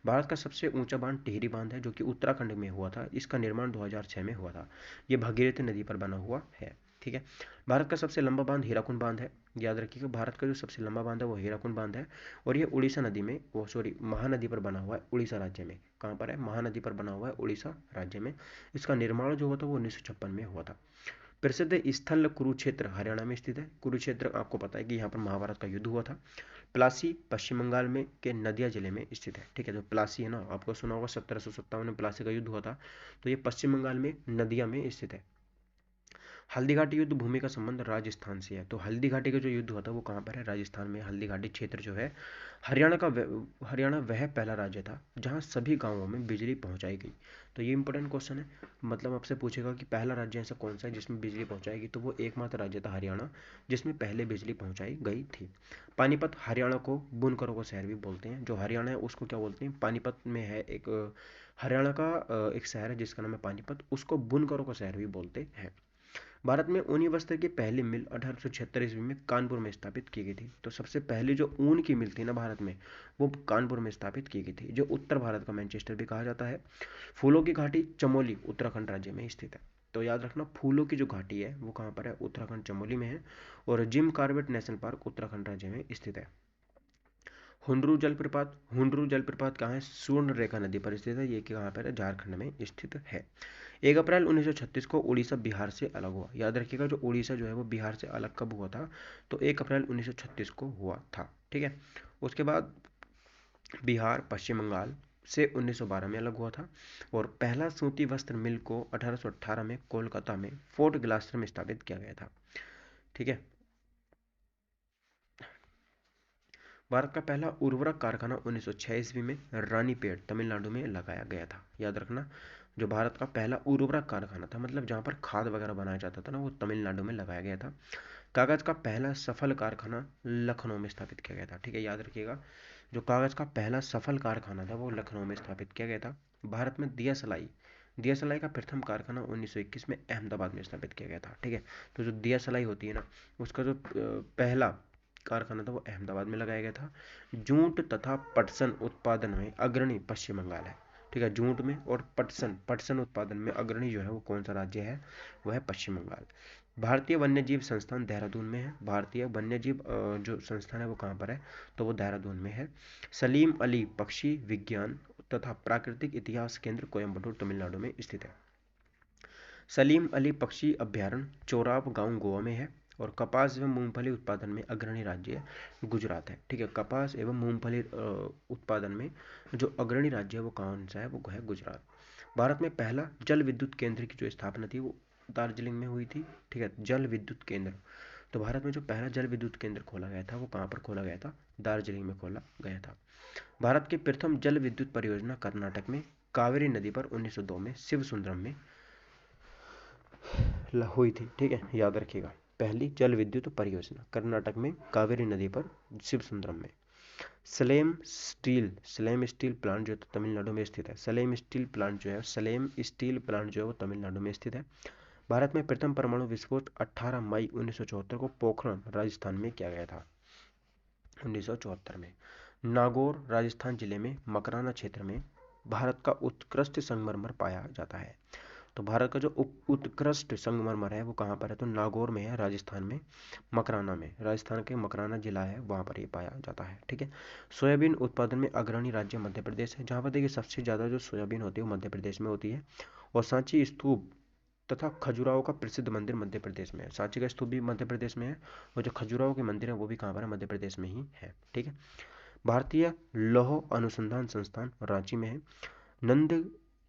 भारत का सबसे ऊंचा बांध टिहरी बांध है, जो कि उत्तराखंड में हुआ था। इसका निर्माण 2006 में हुआ था। ये भागीरथी नदी पर बना हुआ है। ठीक है, भारत का सबसे लंबा बांध हीराकुंड बांध है। याद रखिएगा, भारत का जो सबसे लंबा बांध है वो हीराकुंड बांध है और ये उड़ीसा नदी में, वो सॉरी महानदी पर बना हुआ है, उड़ीसा राज्य में। कहाँ पर है, महानदी पर बना हुआ है, उड़ीसा राज्य में। इसका निर्माण जो हुआ था वो 1956 में हुआ था। प्रसिद्ध स्थल कुरुक्षेत्र हरियाणा में स्थित है। कुरुक्षेत्र आपको पता है कि यहाँ पर महाभारत का युद्ध हुआ था। प्लासी पश्चिम बंगाल में के नदिया जिले में स्थित है। ठीक है, जो प्लासी है ना, आपको सुना होगा 1757 में प्लासी का युद्ध हुआ था, तो ये पश्चिम बंगाल में नदिया में स्थित है। हल्दी घाटी युद्ध भूमि का संबंध राजस्थान से है। तो हल्दी घाटी का जो युद्ध हुआ था वो कहाँ पर है, राजस्थान में। हल्दी घाटी क्षेत्र जो है हरियाणा वह पहला राज्य था जहाँ सभी गांवों में बिजली पहुंचाई गई। तो ये इंपॉर्टेंट क्वेश्चन है, मतलब आपसे पूछेगा कि पहला राज्य ऐसा कौन सा है जिसमें बिजली पहुंचाएगी, तो वो एकमात्र राज्य था हरियाणा, जिसमें पहले बिजली पहुंचाई गई थी। पानीपत हरियाणा को बुनकरों का शहर भी बोलते हैं। जो हरियाणा है उसको क्या बोलते हैं, पानीपत में है एक हरियाणा का एक शहर है जिसका नाम है पानीपत, उसको बुनकरों का शहर भी बोलते हैं। भारत में ऊनी वस्त्र की पहली मिल 1876 ईस्वी में कानपुर में स्थापित की गई थी। तो सबसे पहली जो ऊन की मिल थी ना भारत में, वो कानपुर में स्थापित की गई थी, जो उत्तर भारत का मैनचेस्टर भी कहा जाता है। फूलों की घाटी चमोली उत्तराखंड राज्य में स्थित है। तो याद रखना, फूलों की जो घाटी है वो कहाँ पर है, उत्तराखंड चमोली में है। और Jim Corbett national park Uttarakhand राज्य में स्थित है। हुंड्रू जलप्रपात कहाँ है, स्वर्ण रेखा नदी पर स्थित है। ये कहाँ पर है, झारखंड में स्थित है। 1 अप्रैल 1936 को उड़ीसा बिहार से अलग हुआ। याद रखिएगा, जो उड़ीसा जो है वो बिहार से अलग कब हुआ था, तो 1 अप्रैल 1936 को हुआ था। ठीक है, उसके बाद बिहार पश्चिम बंगाल से 1912 में अलग हुआ था और पहला सूती वस्त्र मिल को 1818 में कोलकाता में फोर्ट ग्लास्टर में स्थापित किया गया था। ठीक है, भारत का पहला उर्वरक कारखाना 1906 ईस्वी में रानीपेट तमिलनाडु में लगाया गया था। याद रखना, जो भारत का पहला उर्वरक कारखाना था, मतलब जहाँ पर खाद वगैरह बनाया जाता था ना, वो तमिलनाडु में लगाया गया था। कागज का पहला सफल कारखाना लखनऊ में स्थापित किया गया था। ठीक है, याद रखिएगा, जो कागज का पहला सफल कारखाना था वो लखनऊ में स्थापित किया गया था। भारत में दिया सलाई का प्रथम कारखाना 1921 में अहमदाबाद में स्थापित किया गया था। ठीक है, तो जो दिया सलाई होती है ना, उसका जो पहला कारखाना था वो अहमदाबाद में लगाया गया था। जूट तथा पटसन उत्पादन में अग्रणी पश्चिम बंगाल है। ठीक है, जूट में और पटसन उत्पादन में अग्रणी जो है वो कौन सा राज्य है, वह है पश्चिम बंगाल। भारतीय वन्यजीव संस्थान देहरादून में है। भारतीय वन्यजीव जो संस्थान है वो कहाँ पर है, तो वो देहरादून में है। सलीम अली पक्षी विज्ञान तथा प्राकृतिक इतिहास केंद्र कोयम्बटूर तमिलनाडु में स्थित है। सलीम अली पक्षी अभ्यारण्य चोराव गांव गोवा में है। और कपास एवं मूंगफली उत्पादन में अग्रणी राज्य गुजरात है। ठीक है, कपास एवं मूंगफली उत्पादन में जो अग्रणी राज्य है वो कौन सा है, वो है गुजरात। भारत में पहला जल विद्युत केंद्र की जो स्थापना थी वो दार्जिलिंग में हुई थी। ठीक है, जल विद्युत केंद्र, तो भारत में जो पहला जल विद्युत केंद्र खोला गया था वो कहाँ पर खोला गया था, दार्जिलिंग में खोला गया था। भारत की प्रथम जल विद्युत परियोजना कर्नाटक में कावेरी नदी पर 1902 में शिव सुंदरम में हुई थी। ठीक है, याद रखिएगा। पहली जल विद्युत परियोजना कर्नाटक में कावेरी नदी पर शिवसुंदरम में। स्लेम स्टील प्लांट जो तमिलनाडु में स्थित है। सलेम स्टील प्लांट जो है वो तमिलनाडु में स्थित है। भारत में प्रथम परमाणु विस्फोट 18 मई 1974 को पोखरण राजस्थान में किया गया था। 1974 में नागौर राजस्थान जिले में मकराना क्षेत्र में भारत का उत्कृष्ट संगमरमर पाया जाता है। तो भारत का जो उत्कृष्ट संगमरमर है वो कहाँ पर है, तो नागौर में है, राजस्थान में मकराना में, राजस्थान के मकराना जिला है वहाँ पर ये पाया जाता है। ठीक है। सोयाबीन उत्पादन में अग्रणी राज्य मध्य प्रदेश है, जहाँ पर देखिए सबसे ज़्यादा जो सोयाबीन होती है वो मध्य प्रदेश में होती है। और सांची स्तूप तथा खजुराहो का प्रसिद्ध मंदिर मध्य प्रदेश में है। सांची का स्तूप भी मध्य प्रदेश में है और जो खजुराहो के मंदिर है वो भी कहाँ पर है, मध्य प्रदेश में ही है। ठीक है। भारतीय लौह अनुसंधान संस्थान रांची में है।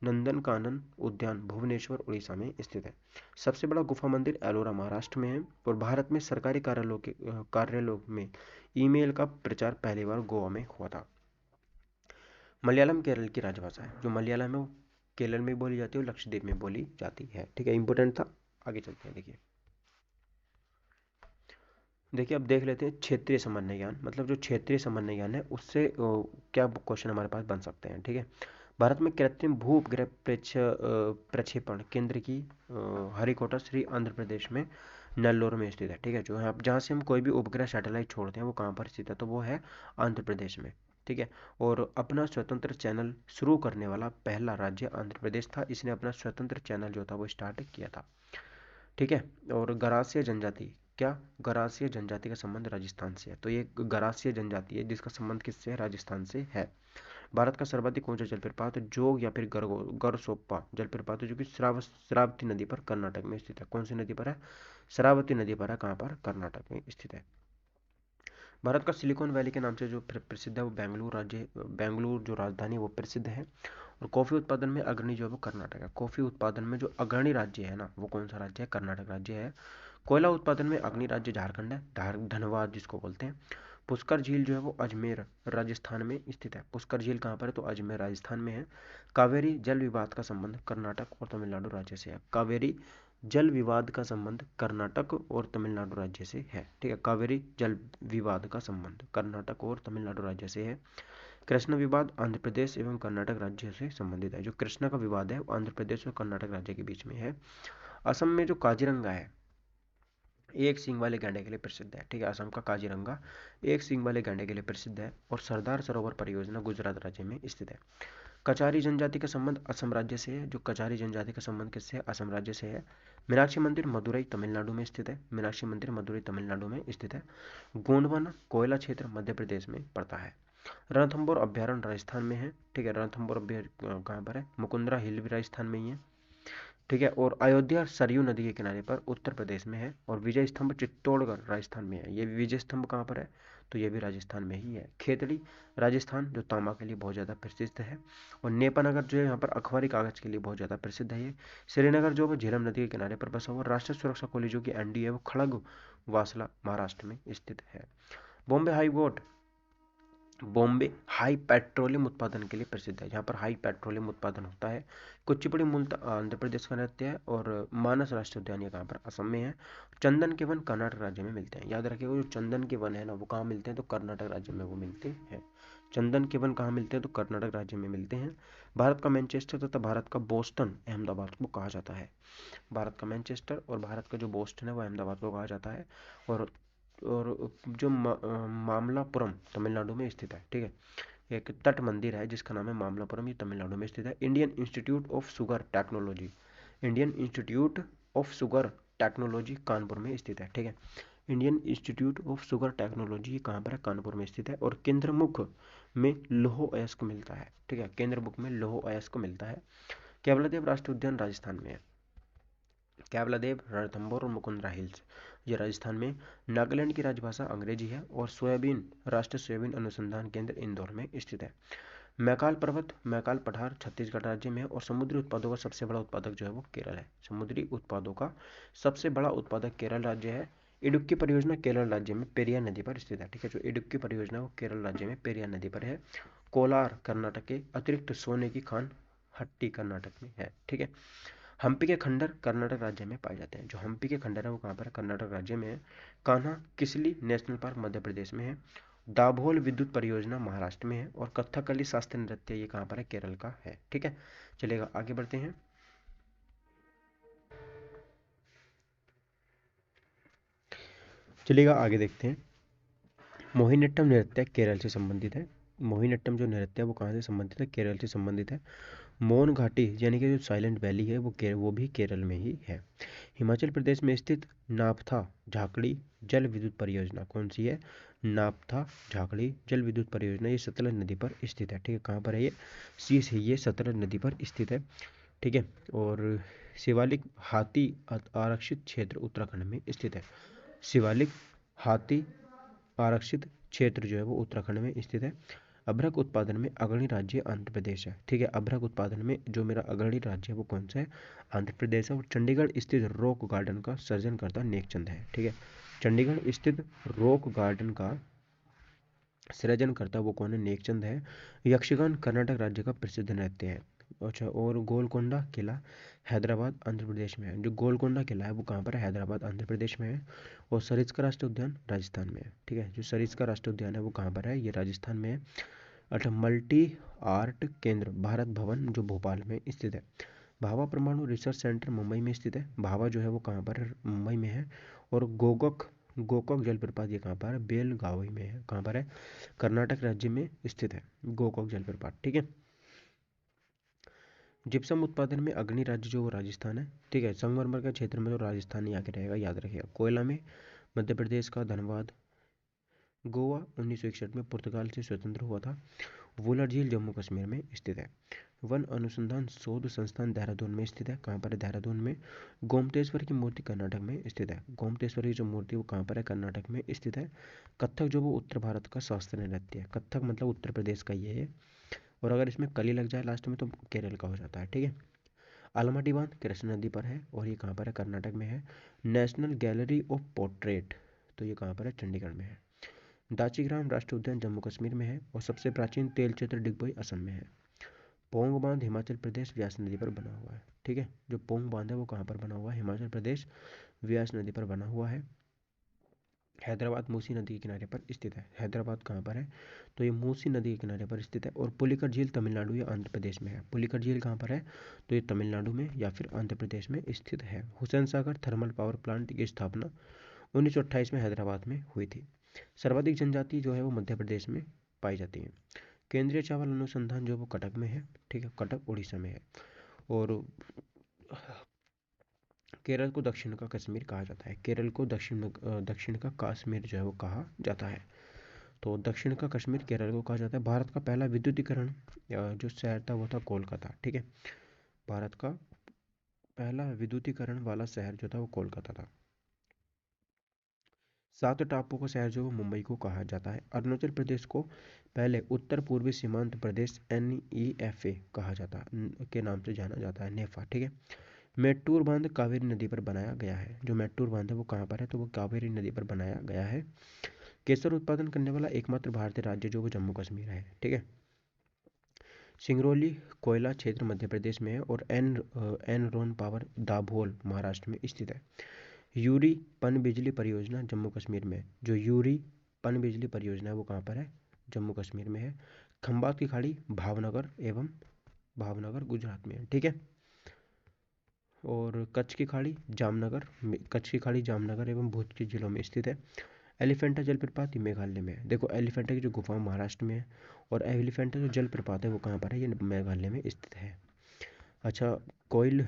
नंदनकानन उद्यान भुवनेश्वर उड़ीसा में स्थित है। सबसे बड़ा गुफा मंदिर एलोरा महाराष्ट्र में है। और भारत में सरकारी कार्यालयों में ईमेल का प्रचार पहली बार गोवा में हुआ था। मलयालम केरल की राजभाषा है। जो मलयालम है वो केरल में बोली जाती है और लक्षद्वीप में बोली जाती है। ठीक है, इंपॉर्टेंट था। आगे चलते हैं। देखिए अब देख लेते हैं क्षेत्रीय समन्वय ज्ञान, मतलब जो क्षेत्रीय समन्वय ज्ञान है उससे क्या क्वेश्चन हमारे पास बन सकते हैं। ठीक है। भारत में कृत्रिम भू उपग्रह प्रक्षेपण केंद्र की हरिकोटा श्री आंध्र प्रदेश में नेल्लोर में स्थित है। ठीक है। जो है जहाँ से हम कोई भी उपग्रह सैटेलाइट छोड़ते हैं वो कहाँ पर स्थित है, तो वो है आंध्र प्रदेश में। ठीक है। और अपना स्वतंत्र चैनल शुरू करने वाला पहला राज्य आंध्र प्रदेश था। इसने अपना स्वतंत्र चैनल जो था वो स्टार्ट किया था। ठीक है। और गरासिया जनजाति, क्या गरासिया जनजाति का संबंध राजस्थान से है, तो ये गरासिया जनजाति है जिसका संबंध किससे है, राजस्थान से है। भारत का सर्वाधिक ऊंचा जलप्रपात जोग या फिर गरसोप्पा जलप्रपात जो कि श्रावती नदी पर कर्नाटक में स्थित है। कौन सी नदी पर है, श्रावती नदी पर है। कहाँ पर, कर्नाटक में स्थित है। भारत का सिलिकॉन वैली के नाम से जो प्रसिद्ध है वो बेंगलुरु जो राजधानी है वो प्रसिद्ध है। और कॉफी उत्पादन में अग्रणी जो है वो कर्नाटक है। कॉफी उत्पादन में जो अग्रणी राज्य है ना वो कौन सा राज्य है, कर्नाटक राज्य है। कोयला उत्पादन में अग्रणी राज्य झारखंड है, धनबाद जिसको बोलते हैं। पुष्कर झील जो है वो अजमेर राजस्थान में स्थित है। पुष्कर झील कहाँ पर है, तो अजमेर राजस्थान में है। कावेरी जल विवाद का संबंध कर्नाटक और तमिलनाडु राज्य से है। कावेरी जल विवाद का संबंध कर्नाटक और तमिलनाडु राज्य से है। ठीक है। कावेरी जल विवाद का संबंध कर्नाटक और तमिलनाडु राज्य से है। कृष्णा विवाद आंध्र प्रदेश एवं कर्नाटक राज्य से संबंधित है। जो कृष्णा का विवाद है वो आंध्र प्रदेश और कर्नाटक राज्य के बीच में है। असम में जो काजीरंगा है एक सींग वाले गैंडे के लिए प्रसिद्ध है। ठीक है। असम का काजीरंगा एक सींग वाले गैंडे के लिए प्रसिद्ध है। और सरदार सरोवर परियोजना गुजरात राज्य में स्थित है। कचारी जनजाति का संबंध असम राज्य से है। जो कचारी जनजाति का संबंध किससे है, असम राज्य से है। मीनाक्षी मंदिर मदुरई तमिलनाडु में स्थित है। मीनाक्षी मंदिर मदुरई तमिलनाडु में स्थित है। गोंडवाना कोयला क्षेत्र मध्य प्रदेश में पड़ता है। रणथंभौर अभ्यारण्य राजस्थान में है। ठीक है। रणथंभौर अभ्यारण्य कहाँ पर है, मुकुंदरा हिल भी राजस्थान में ही है। ठीक है। और अयोध्या सरयू नदी के किनारे पर उत्तर प्रदेश में है। और विजय स्तंभ चित्तौड़गढ़ राजस्थान में है। ये विजय स्तंभ कहाँ पर है, तो ये भी राजस्थान में ही है। खेतड़ी राजस्थान जो तांबा के लिए बहुत ज़्यादा प्रसिद्ध है। और नेपानगर जो है यहाँ पर अखबारी कागज के लिए बहुत ज़्यादा प्रसिद्ध है। ये श्रीनगर जो है झेलम नदी के किनारे पर बसा हुआ। राष्ट्रीय सुरक्षा कॉलेज जो कि एनडी है वो खड़ग वासला महाराष्ट्र में स्थित है। Bombay high court Bombay high petroleum उत्पादन के लिए प्रसिद्ध है। यहाँ पर हाई पेट्रोलियम उत्पादन होता है। कुचिपुड़ी मूलतः आंध्र प्रदेश का नृत्य है। और मानस राष्ट्रीय उद्यान ये कहाँ पर, असम में है। चंदन के वन कर्नाटक राज्य में मिलते हैं। याद रखिएगा जो चंदन के वन है ना वो कहाँ मिलते हैं, तो कर्नाटक राज्य में वो मिलते हैं। चंदन के वन कहाँ मिलते हैं, तो कर्नाटक राज्य में मिलते हैं। भारत का मैनचेस्टर तथा भारत का बोस्टन अहमदाबाद को कहा जाता है। भारत का मैनचेस्टर और भारत का जो बोस्टन है वो अहमदाबाद को कहा जाता है। और जो मामलापुरम तमिलनाडु में स्थित है। ठीक है। एक तट मंदिर है जिसका नाम है मामलापुरम, ये तमिलनाडु में स्थित है। Indian institute of sugar technology, Indian institute of sugar technology Kanpur में स्थित है। ठीक है। Indian institute of sugar technology कहाँ पर है, कानपुर में स्थित है। और केंद्रमुख में लौह अयस्क मिलता है। ठीक है। केंद्रमुख में लौह अयस्क मिलता है। केवलादेव राष्ट्रीय उद्यान राजस्थान में है। केवलादेव, रणथंभौर और मुकुंदरा हिल्स ये राजस्थान में। नागालैंड की राजभाषा अंग्रेजी है। और सोयाबीन राष्ट्रीय सोयाबीन अनुसंधान केंद्र इंदौर में स्थित है। मैकाल पर्वत मैकाल पठार छत्तीसगढ़ राज्य में है। और समुद्री उत्पादों का सबसे बड़ा उत्पादक जो है वो केरल है। समुद्री उत्पादों का सबसे बड़ा उत्पादक केरल राज्य है। इडुक्की परियोजना केरल राज्य में पेरियार नदी पर स्थित है। ठीक है। जो इडुक्की परियोजना है वो केरल राज्य में पेरियार नदी पर है। कोलार कर्नाटक के अतिरिक्त सोने की खान हट्टी कर्नाटक में है। ठीक है। हम्पी के खंडर कर्नाटक राज्य में पाए जाते हैं। जो हम्पी के खंडर है वो कहाँ पर है? कर्नाटक राज्य में है। कान्हा किसली नेशनल पार्क मध्य प्रदेश में है। दाभोल विद्युत परियोजना महाराष्ट्र में है। और कथकली शास्त्रीय नृत्य ये कहाँ पर है? केरल का है। ठीक है, चलिएगा आगे बढ़ते हैं। चलिएगा आगे देखते हैं। मोहिनीअट्टम नृत्य केरल से संबंधित है। मोहिनीअट्टम जो नृत्य है वो कहाँ से संबंधित है? केरल से संबंधित है। मोन घाटी यानी कि जो साइलेंट वैली है वो भी केरल में ही है। हिमाचल प्रदेश में स्थित नापथा झाकड़ी जल विद्युत परियोजना कौन सी है? नापथा झाकड़ी जल विद्युत परियोजना ये सतलज नदी पर स्थित है। ठीक है, कहाँ पर है ये? ये सतलज नदी पर स्थित है। ठीक है, और शिवालिक हाथी आरक्षित क्षेत्र उत्तराखंड में स्थित है। शिवालिक हाथी आरक्षित क्षेत्र जो है वो उत्तराखंड में स्थित है। अभ्रक उत्पादन में अग्रणी राज्य आंध्र प्रदेश है। ठीक है, अभ्रक उत्पादन में जो मेरा अग्रणी राज्य है वो कौन सा है? आंध्र प्रदेश है। और चंडीगढ़ स्थित रॉक गार्डन का सृजनकर्ता नेकचंद है। ठीक है, चंडीगढ़ स्थित रॉक गार्डन का सृजनकर्ता वो कौन है? नेकचंद है। यक्षगान कर्नाटक राज्य का प्रसिद्ध नृत्य है। अच्छा, और गोलकोंडा किला हैदराबाद आंध्र प्रदेश में है। जो गोलकोंडा किला है वो कहाँ पर है? हैदराबाद आंध्र प्रदेश में है। और सरिस्का राष्ट्रीय उद्यान राजस्थान में है। ठीक है, जो सरिस्का राष्ट्रीय उद्यान है वो कहाँ पर है? ये राजस्थान में है। अच्छा, मल्टी आर्ट केंद्र भारत भवन जो भोपाल में स्थित है। भाभा परमाणु रिसर्च सेंटर मुंबई में स्थित है। भाभा जो है वो कहाँ पर है? मुंबई में है। और गोकक जलप्रपात ये कहाँ पर है? बेलगावी में है। कहाँ पर है? कर्नाटक राज्य में स्थित है गोकक जलप्रपात। ठीक है, जिप्सम उत्पादन में अग्रणी राज्य जो वो राजस्थान है। ठीक है, संगमरमर के क्षेत्र में तो राजस्थान ही आके रहेगा, याद रखिएगा। कोयला में मध्य प्रदेश का धनबाद। गोवा 1961 में पुर्तगाल से स्वतंत्र हुआ था। वुलर झील जम्मू कश्मीर में स्थित है। वन अनुसंधान शोध संस्थान देहरादून में स्थित है। कहाँ पर है? देहरादून में। गोमतेश्वर की मूर्ति कर्नाटक में स्थित है। गोमतेश्वर की जो मूर्ति वो कहाँ पर है? कर्नाटक में स्थित है। कथक जो वो उत्तर भारत का शास्त्रीय नृत्य है। कथक मतलब उत्तर प्रदेश का ये है। और अगर इसमें कली लग जाए लास्ट में तो केरल का हो जाता है। ठीक है, अलमटी बांध कृष्णा नदी पर है। और ये कहाँ पर है? कर्नाटक में है। नेशनल गैलरी ऑफ पोर्ट्रेट तो ये कहाँ पर है? चंडीगढ़ में है। दाचीग्राम राष्ट्रीय उद्यान जम्मू कश्मीर में है। और सबसे प्राचीन तेल क्षेत्र डिगबोई असम में है। पोंग बांध हिमाचल प्रदेश व्यास नदी पर बना हुआ है। ठीक है, जो पोंग बांध है वो कहाँ पर बना हुआ है? हिमाचल प्रदेश व्यास नदी पर बना हुआ है। हैदराबाद मूसी नदी के किनारे पर स्थित है। हैदराबाद कहाँ पर है? तो ये मूसी नदी के किनारे पर स्थित है। और पुलिकट झील तमिलनाडु या आंध्र प्रदेश में है। पुलिकट झील कहाँ पर है? तो ये तमिलनाडु में या फिर आंध्र प्रदेश में स्थित है। Hussain Sagar thermal power plant की स्थापना 1928 में हैदराबाद में हुई थी। सर्वाधिक जनजाति जो है वो मध्य प्रदेश में पाई जाती है। केंद्रीय चावल अनुसंधान जो वो कटक में है। ठीक है, कटक उड़ीसा में है। और केरल को दक्षिण का कश्मीर कहा जाता है। केरल को दक्षिण का कश्मीर जो है वो कहा जाता है। तो दक्षिण का कश्मीर केरल को कहा जाता है। भारत का पहला विद्युतीकरण जो शहर था वो था कोलकाता। ठीक है, भारत का पहला विद्युतीकरण वाला शहर जो था वो कोलकाता था। सात टापुओं का शहर जो मुंबई को कहा जाता है। अरुणाचल प्रदेश को पहले उत्तर पूर्वी सीमांत प्रदेश NEFA कहा जाता के नाम से जाना जाता है। नेफा। ठीक है, मेट्टूर बांध कावेरी नदी पर बनाया गया है। जो मेट्टूर बांध है वो कहाँ पर है? तो वो कावेरी नदी पर बनाया गया है। केसर उत्पादन करने वाला एकमात्र भारतीय राज्य जो वो जम्मू कश्मीर है। ठीक है, सिंगरौली कोयला क्षेत्र मध्य प्रदेश में है। और एनरॉन पावर दाभोल महाराष्ट्र में स्थित है। यूरी पनबिजली परियोजना जम्मू कश्मीर में। जो यूरी पनबिजली परियोजना है वो कहाँ पर है? जम्मू कश्मीर में है। खंबात की खाड़ी भावनगर गुजरात में है। ठीक है, और कच्छ की खाड़ी जामनगर एवं भूज के जिलों में स्थित है। एलिफेंटा जलप्रपात ये मेघालय में है। देखो, एलिफेंटा की जो गुफा महाराष्ट्र में है। और एलिफेंटा जो जलप्रपात है वो कहाँ पर है? ये मेघालय में स्थित है। अच्छा, कोयल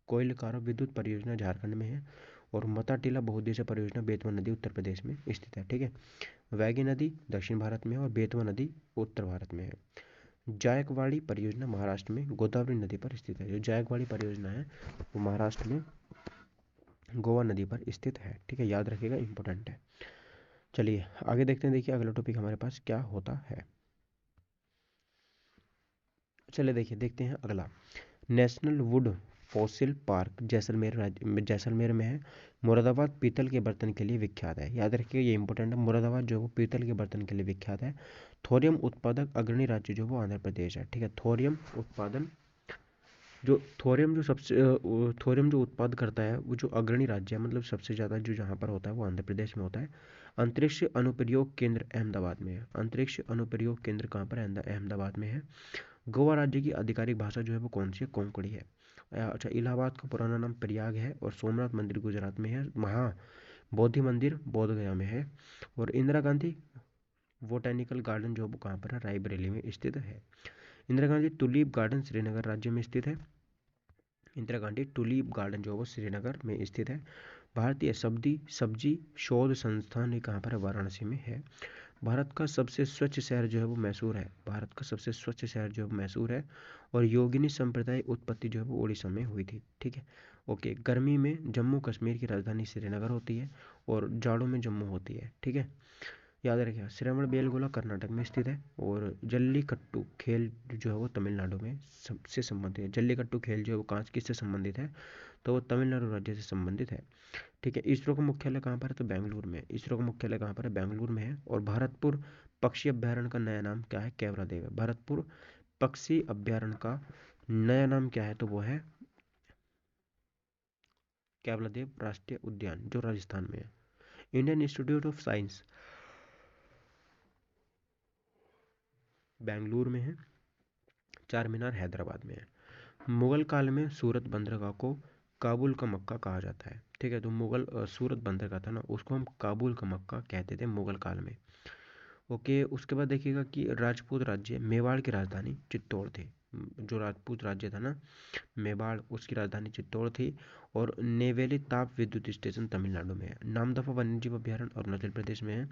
कोयलकारा विद्युत परियोजना झारखंड में है। और मता टीला बहुउद्देशीय परियोजना बेतवा नदी उत्तर प्रदेश में स्थित है। ठीक है, वैगी नदी दक्षिण भारत में है। और बेतवा नदी उत्तर भारत में है। जायकवाड़ी परियोजना महाराष्ट्र में गोदावरी नदी पर स्थित है। जो जायकवाड़ी परियोजना है वो महाराष्ट्र में गोवा नदी पर स्थित है। ठीक है, याद रखिएगा, इंपॉर्टेंट है। चलिए आगे देखते हैं। देखिए अगला टॉपिक हमारे पास क्या होता है। चलिए देखिए देखते हैं अगला। National would fossil park Jaisalmer में है। मुरादाबाद पीतल के बर्तन के लिए विख्यात है। याद रखिएगा, ये इंपॉर्टेंट है। मुरादाबाद जो है वो पीतल के बर्तन के लिए विख्यात है। थोरियम उत्पादक अग्रणी राज्य जो वो आंध्र प्रदेश है। ठीक है, थोरियम उत्पादन जो थोरियम जो उत्पाद करता है वो जो अग्रणी राज्य है, मतलब सबसे ज़्यादा जो जहाँ पर होता है वो आंध्र प्रदेश में होता है। अंतरिक्ष अनुप्रयोग केंद्र अहमदाबाद में है। अंतरिक्ष अनुप्रयोग केंद्र कहाँ पर है? अहमदाबाद में है। गोवा राज्य की आधिकारिक भाषा जो है वो कौन सी है? कोंकणी है। अच्छा, इलाहाबाद का पुराना नाम प्रयाग है, और सोमनाथ मंदिर गुजरात में है। बोधि मंदिर बोध गया में है। और इंदिरा गांधी बोटेनिकल गार्डन जो है वो कहाँ पर है? रायबरेली में स्थित है। इंदिरा गांधी टुलिप गार्डन श्रीनगर राज्य में स्थित है। इंदिरा गांधी टुलिप गार्डन जो है वो श्रीनगर में स्थित है। भारतीय सब्जी शोध संस्थान ये कहाँ पर है? वाराणसी में है। भारत का सबसे स्वच्छ शहर जो है वो मैसूर है। भारत का सबसे स्वच्छ शहर जो है वो मैसूर है। और योगिनी संप्रदाय उत्पत्ति जो है वो उड़ीसा में हुई थी। ठीक है। ओके, गर्मी में जम्मू कश्मीर की राजधानी श्रीनगर होती है, और जाड़ों में जम्मू होती है। ठीक है, याद रखिएगा। श्रवण बेलगोला कर्नाटक में स्थित है। और जल्लीकट्टू खेल जो है वो तमिलनाडु में से संबंधित है। जल्लीकट्टू खेल जो है वो कहाँ किससे संबंधित है? तो वो तमिलनाडु राज्य से संबंधित है। ठीक है। इसरो का मुख्यालय कहाँ पर है? तो बेंगलुरु में। इसरो का मुख्यालय कहाँ पर है? बेंगलुरु में है। और भरतपुर पक्षी अभ्यारण्य का नया नाम क्या है? केवलादेव है। भरतपुर पक्षी अभ्यारण्य का नया नाम क्या है? तो वो है केवलादेव राष्ट्रीय उद्यान, जो राजस्थान में है। Indian institute of science Bengaluru में है। चार मीनार हैदराबाद में है। मुगल काल में सूरत बंदरगाह को काबुल का मक्का कहा जाता है। ठीक है, तो सूरत बंदरगाह था ना, उसको हम काबुल का मक्का कहते थे मुगल काल में। ओके, उसके बाद देखिएगा कि राजपूत राज्य मेवाड़ की राजधानी चित्तौड़ थी। जो राजपूत राज्य था ना मेवाड़, उसकी राजधानी चित्तौड़ थी। और नेवेली ताप विद्युत स्टेशन तमिलनाडु में है। नामदफा वन्यजीव अभ्यारण्य अरुणाचल प्रदेश में है।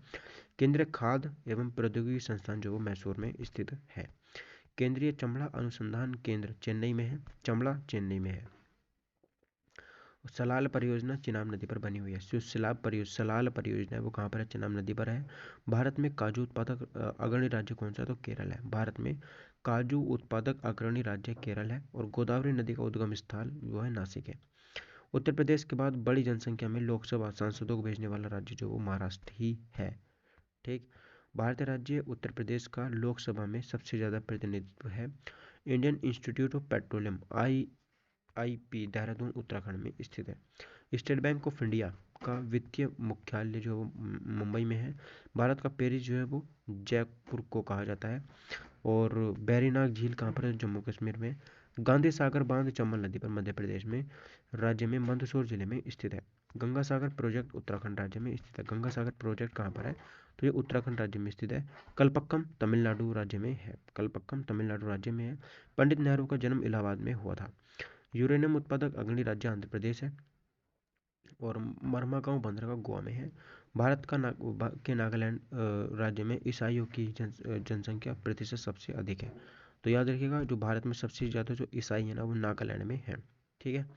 केंद्रीय खाद्य एवं प्रौद्योगिकी संस्थान जो वो मैसूर में स्थित है। केंद्रीय चमड़ा अनुसंधान केंद्र चेन्नई में है। चमड़ा चेन्नई में है। सलाल परियोजना चिनाब नदी पर बनी हुई है। जो सलाल परियोजना है वो कहाँ पर है? चिनाब नदी पर है। भारत में काजू उत्पादक अग्रणी राज्य कौन सा है? तो केरल है। भारत में काजू उत्पादक अग्रणी राज्य केरल है। और गोदावरी नदी का उद्गम स्थल जो है नासिक है। उत्तर प्रदेश के बाद बड़ी जनसंख्या में लोकसभा सांसदों को भेजने वाला राज्य जो वो महाराष्ट्र ही है। ठीक। भारतीय राज्य उत्तर प्रदेश का लोकसभा में सबसे ज़्यादा प्रतिनिधित्व है। Indian institute of petroleum IIP Dehradun Uttarakhand में स्थित है। स्टेट बैंक ऑफ इंडिया का वित्तीय मुख्यालय जो मुंबई में है। भारत का पेरिस जो है वो जयपुर को कहा जाता है। और बैरीनाग झील कहाँ पर है? जम्मू कश्मीर में। गांधी सागर बांध चंबल नदी पर मध्य प्रदेश में राज्य में मंदसौर जिले में स्थित है। गंगा सागर प्रोजेक्ट उत्तराखंड राज्य में स्थित है। गंगा सागर प्रोजेक्ट कहाँ पर है? तो ये उत्तराखंड राज्य में स्थित है। कलपक्कम तमिलनाडु राज्य में है। कलपक्कम तमिलनाडु राज्य में है। पंडित नेहरू का जन्म इलाहाबाद में हुआ था। यूरेनियम उत्पादक अग्रणी राज्य आंध्र प्रदेश है। और मरमागांव बंदरगाह गोवा में है। भारत का नागालैंड राज्य में ईसाइयों की जनसंख्या प्रतिशत सबसे अधिक है। तो याद रखिएगा, जो भारत में सबसे ज़्यादा जो ईसाई है ना वो नागालैंड में है। ठीक है।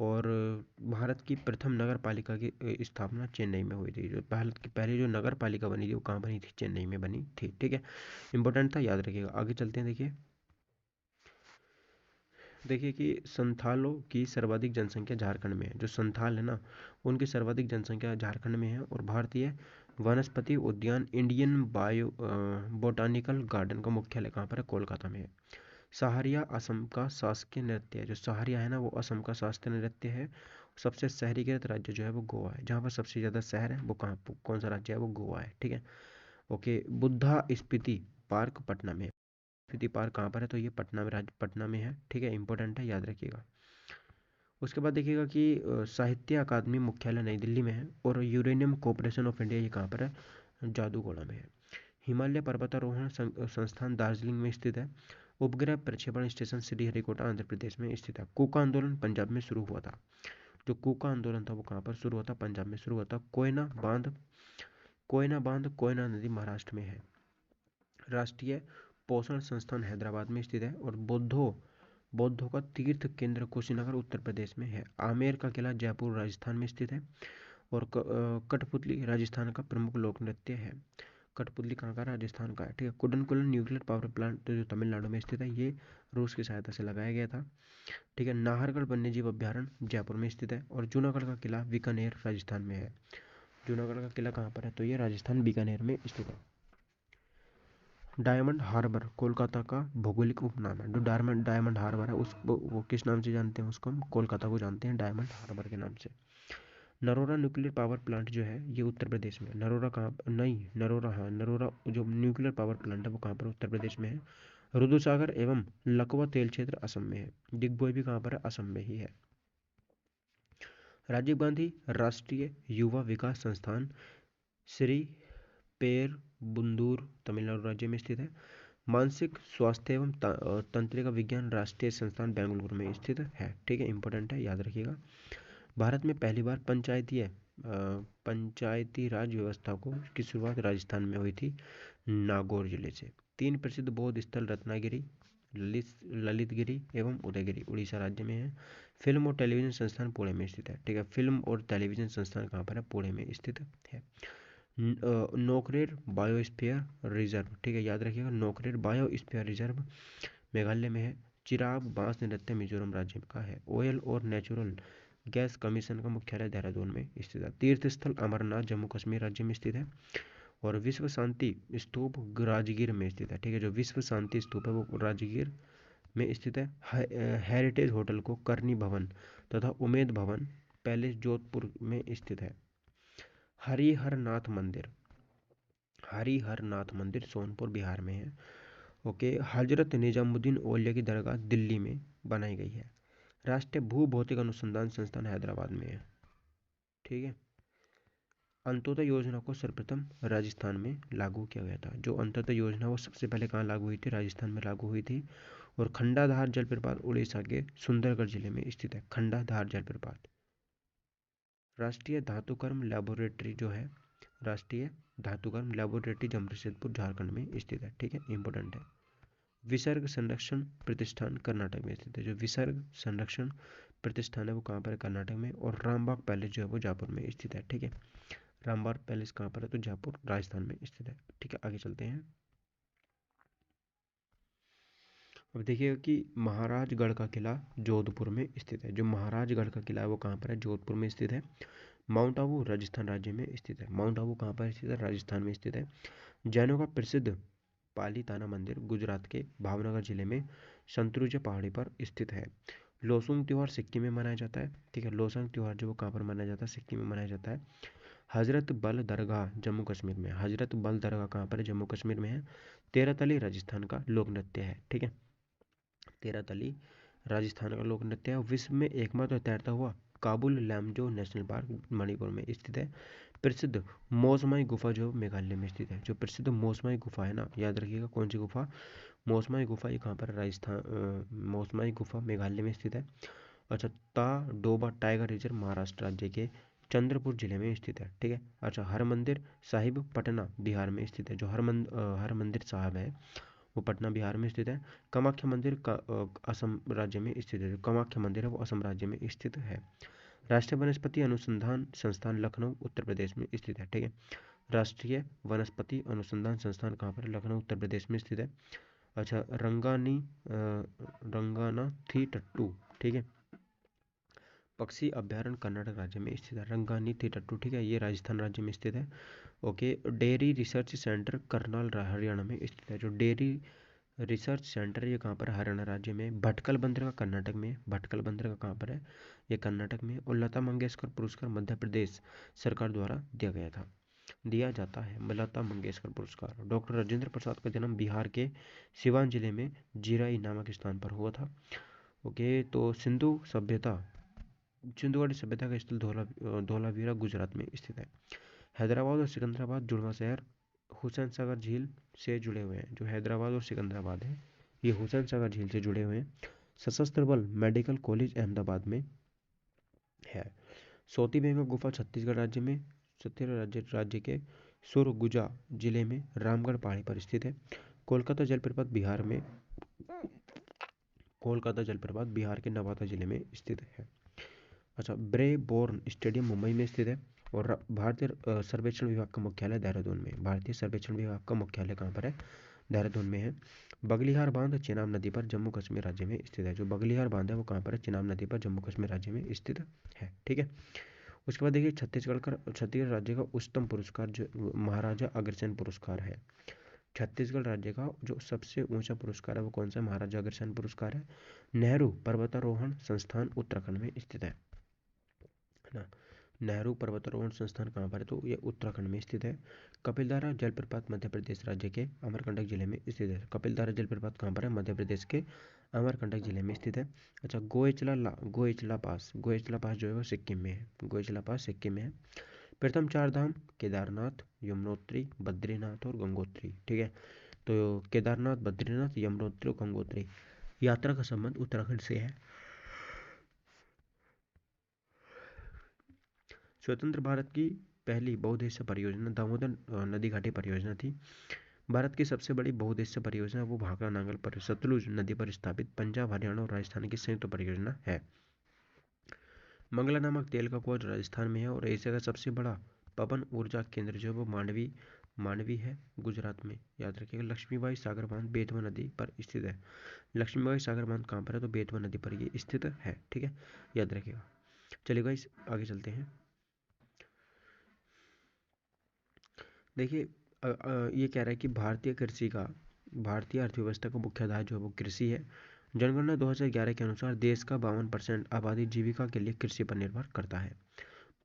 और भारत की प्रथम नगर पालिका की स्थापना चेन्नई में हुई थी। जो भारत की पहली जो नगर पालिका बनी थी वो कहाँ बनी थी? चेन्नई में बनी थी। ठीक है, इंपॉर्टेंट था, याद रखिएगा। आगे चलते हैं। देखिए देखिए कि संथालों की सर्वाधिक जनसंख्या झारखंड में है। जो संथाल है ना उनकी सर्वाधिक जनसंख्या झारखंड में है। और भारतीय वनस्पति उद्यान इंडियन बोटानिकल गार्डन का मुख्यालय कहाँ पर है? कोलकाता में है। सहारिया असम का शासकीय नृत्य है। जो सहारिया है ना वो असम का शास्त्रीय नृत्य है। सबसे शहरीकृत राज्य जो है वो गोवा है। जहाँ पर सबसे ज़्यादा शहर है वो कौन सा राज्य है? वो गोवा है। ठीक है। ओके, बुद्धा स्पीति पार्क पटना में है। स्पीति पार्क कहाँ पर है? तो ये पटना में है। ठीक है, इंपॉर्टेंट है, याद रखिएगा। उसके बाद देखिएगा कि साहित्य अकादमी मुख्यालय नई दिल्ली में है। और यूरेनियम कॉरपोरेशन ऑफ इंडिया ये कहाँ पर है? जादूगोड़ा में है। हिमालय पर्वतारोहण संस्थान दार्जिलिंग में स्थित है। उपग्रह प्रक्षेपण स्टेशन श्रीहरिकोटा आंध्र प्रदेश में स्थित है। कूका आंदोलन पंजाब में शुरू हुआ था। जो कूका आंदोलन था वो कहाँ पर शुरू हुआ था? पंजाब में शुरू हुआ था। कोयना बांध कोयना नदी महाराष्ट्र में है। राष्ट्रीय पोषण संस्थान हैदराबाद में स्थित है। और बौद्धों का तीर्थ केंद्र कुशीनगर उत्तर प्रदेश में है। आमेर का किला जयपुर राजस्थान में स्थित है। और कठपुतली राजस्थान का प्रमुख लोक नृत्य है। कठपुतली कहाँ का? राजस्थान का है। ठीक है। कुडनकुलन न्यूक्लियर पावर प्लांट तो जो तमिलनाडु में स्थित है, ये रूस की सहायता से लगाया गया था। ठीक है। नाहरगढ़ वन्यजीव अभ्यारण्य जयपुर में स्थित है। और जूनागढ़ का किला बीकानेर राजस्थान में है। जूनागढ़ का किला कहाँ पर है? तो ये राजस्थान बीकानेर में स्थित है। डायमंड हार्बर कोलकाता का भौगोलिक उपनाम है। जो डायमंड हार्बर है उस वो किस नाम से जानते हैं उसको? हम कोलकाता को जानते हैं डायमंड हार्बर के नाम से। नरोरा न्यूक्लियर पावर प्लांट जो है ये उत्तर प्रदेश में है। नरोरा कहाँ नहीं, नरोरा, हाँ नरोरा जो न्यूक्लियर पावर प्लांट है वो कहाँ पर? उत्तर प्रदेश में है। रुद्रसागर एवं लकवा तेल क्षेत्र असम में है। दिग्बोय भी कहाँ पर है? असम में ही है। राजीव गांधी राष्ट्रीय युवा विकास संस्थान श्री पेरुम्बदूर तमिलनाडु राज्य में स्थित है। मानसिक स्वास्थ्य एवं तंत्रिका विज्ञान राष्ट्रीय संस्थान बेंगलुरु में स्थित है। ठीक है, इंपॉर्टेंट है, याद रखिएगा। भारत में पहली बार पंचायती राज व्यवस्था की शुरुआत राजस्थान में हुई थी, नागौर जिले से। 3 प्रसिद्ध बौद्ध स्थल रत्नागिरी, ललितगिरी एवं उदयगिरी उड़ीसा राज्य में है। फिल्म और टेलीविजन संस्थान पुणे में स्थित है। ठीक है, फिल्म और टेलीविजन संस्थान कहाँ पर है? पुणे में स्थित है। नोकरेर बायोस्फीयर रिजर्व, ठीक है, याद रखिएगा, नोकरेर बायोस्फीयर रिजर्व मेघालय में है। चिराग बांस नृत्य मिजोरम राज्य का है। ऑयल और नेचुरल गैस कमीशन का मुख्यालय देहरादून में स्थित है। तीर्थ स्थल अमरनाथ जम्मू कश्मीर राज्य में स्थित है। और विश्व शांति स्तूप राजगीर में स्थित है। ठीक है, जो विश्व शांति स्तूप है वो राजगीर में स्थित है। हेरिटेज होटल को करनी भवन तथा उमेद भवन पैलेस जोधपुर में स्थित है। हरिहरनाथ मंदिर, हरिहरनाथ मंदिर सोनपुर बिहार में है। ओके, हजरत निजामुद्दीन औलिया की दरगाह दिल्ली में बनाई गई है। राष्ट्रीय भू भौतिक अनुसंधान संस्थान हैदराबाद में है। ठीक है, अंत्योदय योजना को सर्वप्रथम राजस्थान में लागू किया गया था। जो अंत्योदय योजना वो सबसे पहले कहाँ लागू हुई थी? राजस्थान में लागू हुई थी। और खंडाधार जलप्रपात उड़ीसा के सुंदरगढ़ जिले में स्थित है। खंडाधार जलप्रपात। राष्ट्रीय धातुकर्म लेबोरेटरी जो है, राष्ट्रीय धातुकर्म लेबोरेटरी जमशेदपुर झारखंड में स्थित है। ठीक है, इंपॉर्टेंट है। विसर्ग संरक्षण प्रतिष्ठान कर्नाटक में स्थित है। जो विसर्ग संरक्षण प्रतिष्ठान है वो कहाँ पर है? कर्नाटक में। और रामबाग पैलेस जो है वो जयपुर में स्थित है। ठीक है, रामबाग पैलेस कहाँ पर है? तो जयपुर राजस्थान में स्थित है। ठीक है, आगे चलते हैं। अब देखिएगा कि महाराजगढ़ का किला जोधपुर में स्थित है। जो महाराजगढ़ का किला है वो कहाँ पर है? जोधपुर में स्थित है। माउंट आबू राजस्थान राज्य में स्थित है। माउंट आबू कहाँ पर स्थित है? राजस्थान में स्थित है। जैनों का प्रसिद्ध पालीताना मंदिर गुजरात के भावनगर जिले में संतरुजा पहाड़ी पर स्थित है। लोसुंग त्योहार सिक्किम में मनाया जाता है। ठीक है, लोसुंग त्योहार जो वो कहाँ पर मनाया जाता है? सिक्किम में मनाया जाता है। हजरत बल दरगाह जम्मू कश्मीर में। हजरत बल दरगाह कहाँ पर है? जम्मू कश्मीर में है। तेरह तली राजस्थान का लोक नृत्य है। ठीक है, तेरह तली राजस्थान का लोक नृत्य है। विश्व में एकमात्र तैरता हुआ काबुल लैम्जो नेशनल पार्क मणिपुर में स्थित है। प्रसिद्ध मौसमाई गुफा जो मेघालय में स्थित है। जो प्रसिद्ध मौसमाई गुफा है ना, याद रखिएगा कौन सी गुफा? मौसमाई गुफा। ये कहाँ पर? राजस्थान, मौसमाई गुफा मेघालय में स्थित है। अच्छा, डोबा टाइगर रिजर्व महाराष्ट्र राज्य के चंद्रपुर जिले में स्थित है। ठीक है, अच्छा, हरमंदिर साहिब पटना बिहार में स्थित है। जो हरमंदिर साहब है वो पटना बिहार में स्थित है। कामाख्या मंदिर का असम राज्य में स्थित है। जो कामाख्या मंदिर है वो असम राज्य में स्थित है। राष्ट्रीय वनस्पति अनुसंधान संस्थान लखनऊ उत्तर प्रदेश में स्थित है। ठीक है, राष्ट्रीय वनस्पति अनुसंधान संस्थान कहाँ पर? लखनऊ उत्तर प्रदेश में स्थित है। अच्छा, रंगाना थी टट्टू, ठीक है, पक्षी अभ्यारण्य कर्नाटक राज्य में स्थित है। रंगानी थी टट्टू, ठीक है, ये राजस्थान राज्य में स्थित है। Okay, dairy research centre Karnal Haryana में स्थित है। जो डेयरी रिसर्च सेंटर ये कहाँ पर? हरियाणा राज्य में। भटकल बंदरगाह कर्नाटक में। भटकल बंदरगाह कहाँ पर है? ये कर्नाटक में। और लता मंगेशकर पुरस्कार मध्य प्रदेश सरकार द्वारा दिया जाता है। लता मंगेशकर पुरस्कार। डॉक्टर राजेंद्र प्रसाद का जन्म बिहार के सिवान जिले में जिराई नामक स्थान पर हुआ था। ओके, तो सिंधुगाड़ी सभ्यता का स्थल धौलावीरा गुजरात में स्थित है। हैदराबाद और सिकंदराबाद जुड़वा शहर हुसैन सागर झील से जुड़े हुए हैं। जो हैदराबाद और सिकंदराबाद है ये हुसैन सागर झील से जुड़े हुए हैं। सशस्त्र बल मेडिकल कॉलेज अहमदाबाद में है। सोती बेंगा गुफा छत्तीसगढ़ राज्य के सुरगुजा जिले में रामगढ़ पहाड़ी पर स्थित है। कोलकाता जलप्रपात बिहार के नवादा जिले में स्थित है। अच्छा, ब्रेबोर्न स्टेडियम मुंबई में स्थित है। और भारतीय सर्वेक्षण विभाग का मुख्यालय देहरादून में। भारतीय सर्वेक्षण विभाग का मुख्यालय कहाँ पर है? देहरादून में है। बगलिहार बांध चेनाब नदी पर जम्मू कश्मीर राज्य में स्थित है। जो बगलिहार बांध है वो कहाँ पर है? चेनाब नदी पर जम्मू कश्मीर राज्य में स्थित है। ठीक है, उसके बाद देखिए छत्तीसगढ़ राज्य का उच्चतम पुरस्कार जो महाराजा अग्रसेन पुरस्कार है। छत्तीसगढ़ राज्य का जो सबसे ऊंचा पुरस्कार है वो कौन सा है? महाराजा अग्रसेन पुरस्कार है। नेहरू पर्वतारोहण संस्थान उत्तराखंड में स्थित है ना। नेहरू पर्वतारोहण संस्थान कहाँ पर है? तो ये उत्तराखंड में स्थित है। कपिलधारा जलप्रपात मध्य प्रदेश राज्य के अमरकंटक जिले में स्थित है। कपिलधारा जलप्रपात कहाँ पर है? मध्य प्रदेश के अमरकंटक जिले में स्थित है। अच्छा, गोएचला पास जो है वो सिक्किम में है। गोएचला पास सिक्किम में है। प्रथम चार धाम केदारनाथ, यमुनोत्री, बद्रीनाथ और गंगोत्री। ठीक है, तो केदारनाथ, बद्रीनाथ, यमुनोत्री और गंगोत्री यात्रा का संबंध उत्तराखंड से है। स्वतंत्र भारत की पहली बहुउद्देश्य परियोजना दामोदर नदी घाटी परियोजना थी। भारत की सबसे बड़ी बहुउद्देश्य परियोजना वो भाखड़ा नांगल पर सतलुज नदी पर स्थापित पंजाब, हरियाणा और राजस्थान की संयुक्त परियोजना है। मंगला नामक तेल का कुआं जो राजस्थान में है, और एशिया का सबसे बड़ा पवन ऊर्जा केंद्र जो है वो मांडवी है, गुजरात में। याद रखिएगा। लक्ष्मीबाई सागर बांध बेतवा नदी पर स्थित है। लक्ष्मीबाई सागर बांध कहाँ पर है? तो बेतवा नदी पर ये स्थित है। ठीक है, याद रखिएगा। चलिए गाइस आगे चलते हैं। देखिए, ये कह रहा है कि भारतीय अर्थव्यवस्था का मुख्य आधार जो है वो कृषि है। जनगणना 2011 के अनुसार देश का 52% आबादी जीविका के लिए कृषि पर निर्भर करता है।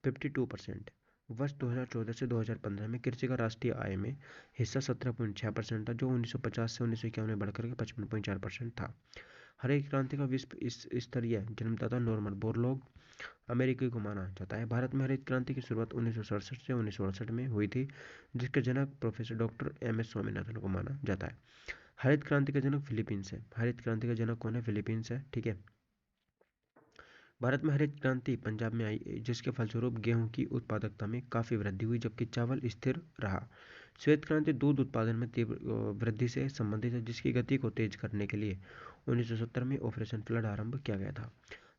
52%। वर्ष 2014 से 2015 में कृषि का राष्ट्रीय आय में हिस्सा 17.6% था, जो 1950 से 1991 में बढ़कर के 55.4% था। हरित क्रांति का विश्व स्तरीय जन्मदाता नॉर्मन बोरलॉग अमेरिकी को माना जाता है। भारत में हरित क्रांति की शुरुआत 1967 से 1968 में हुई थी, जिसके जनक प्रोफेसर डॉक्टर एम.एस. स्वामीनाथन को माना जाता है। हरित क्रांति का जनक फिलीपींस है। हरित क्रांति का जनक कौन है? फिलीपींस है। ठीक है। भारत में हरित क्रांति पंजाब में आई, जिसके फलस्वरूप गेहूं की उत्पादकता में काफ़ी वृद्धि हुई, जबकि चावल स्थिर रहा। श्वेत क्रांति दूध उत्पादन में तीव्र वृद्धि से संबंधित है, जिसकी गति को तेज करने के लिए 1970 में ऑपरेशन फ्लड आरंभ किया गया था।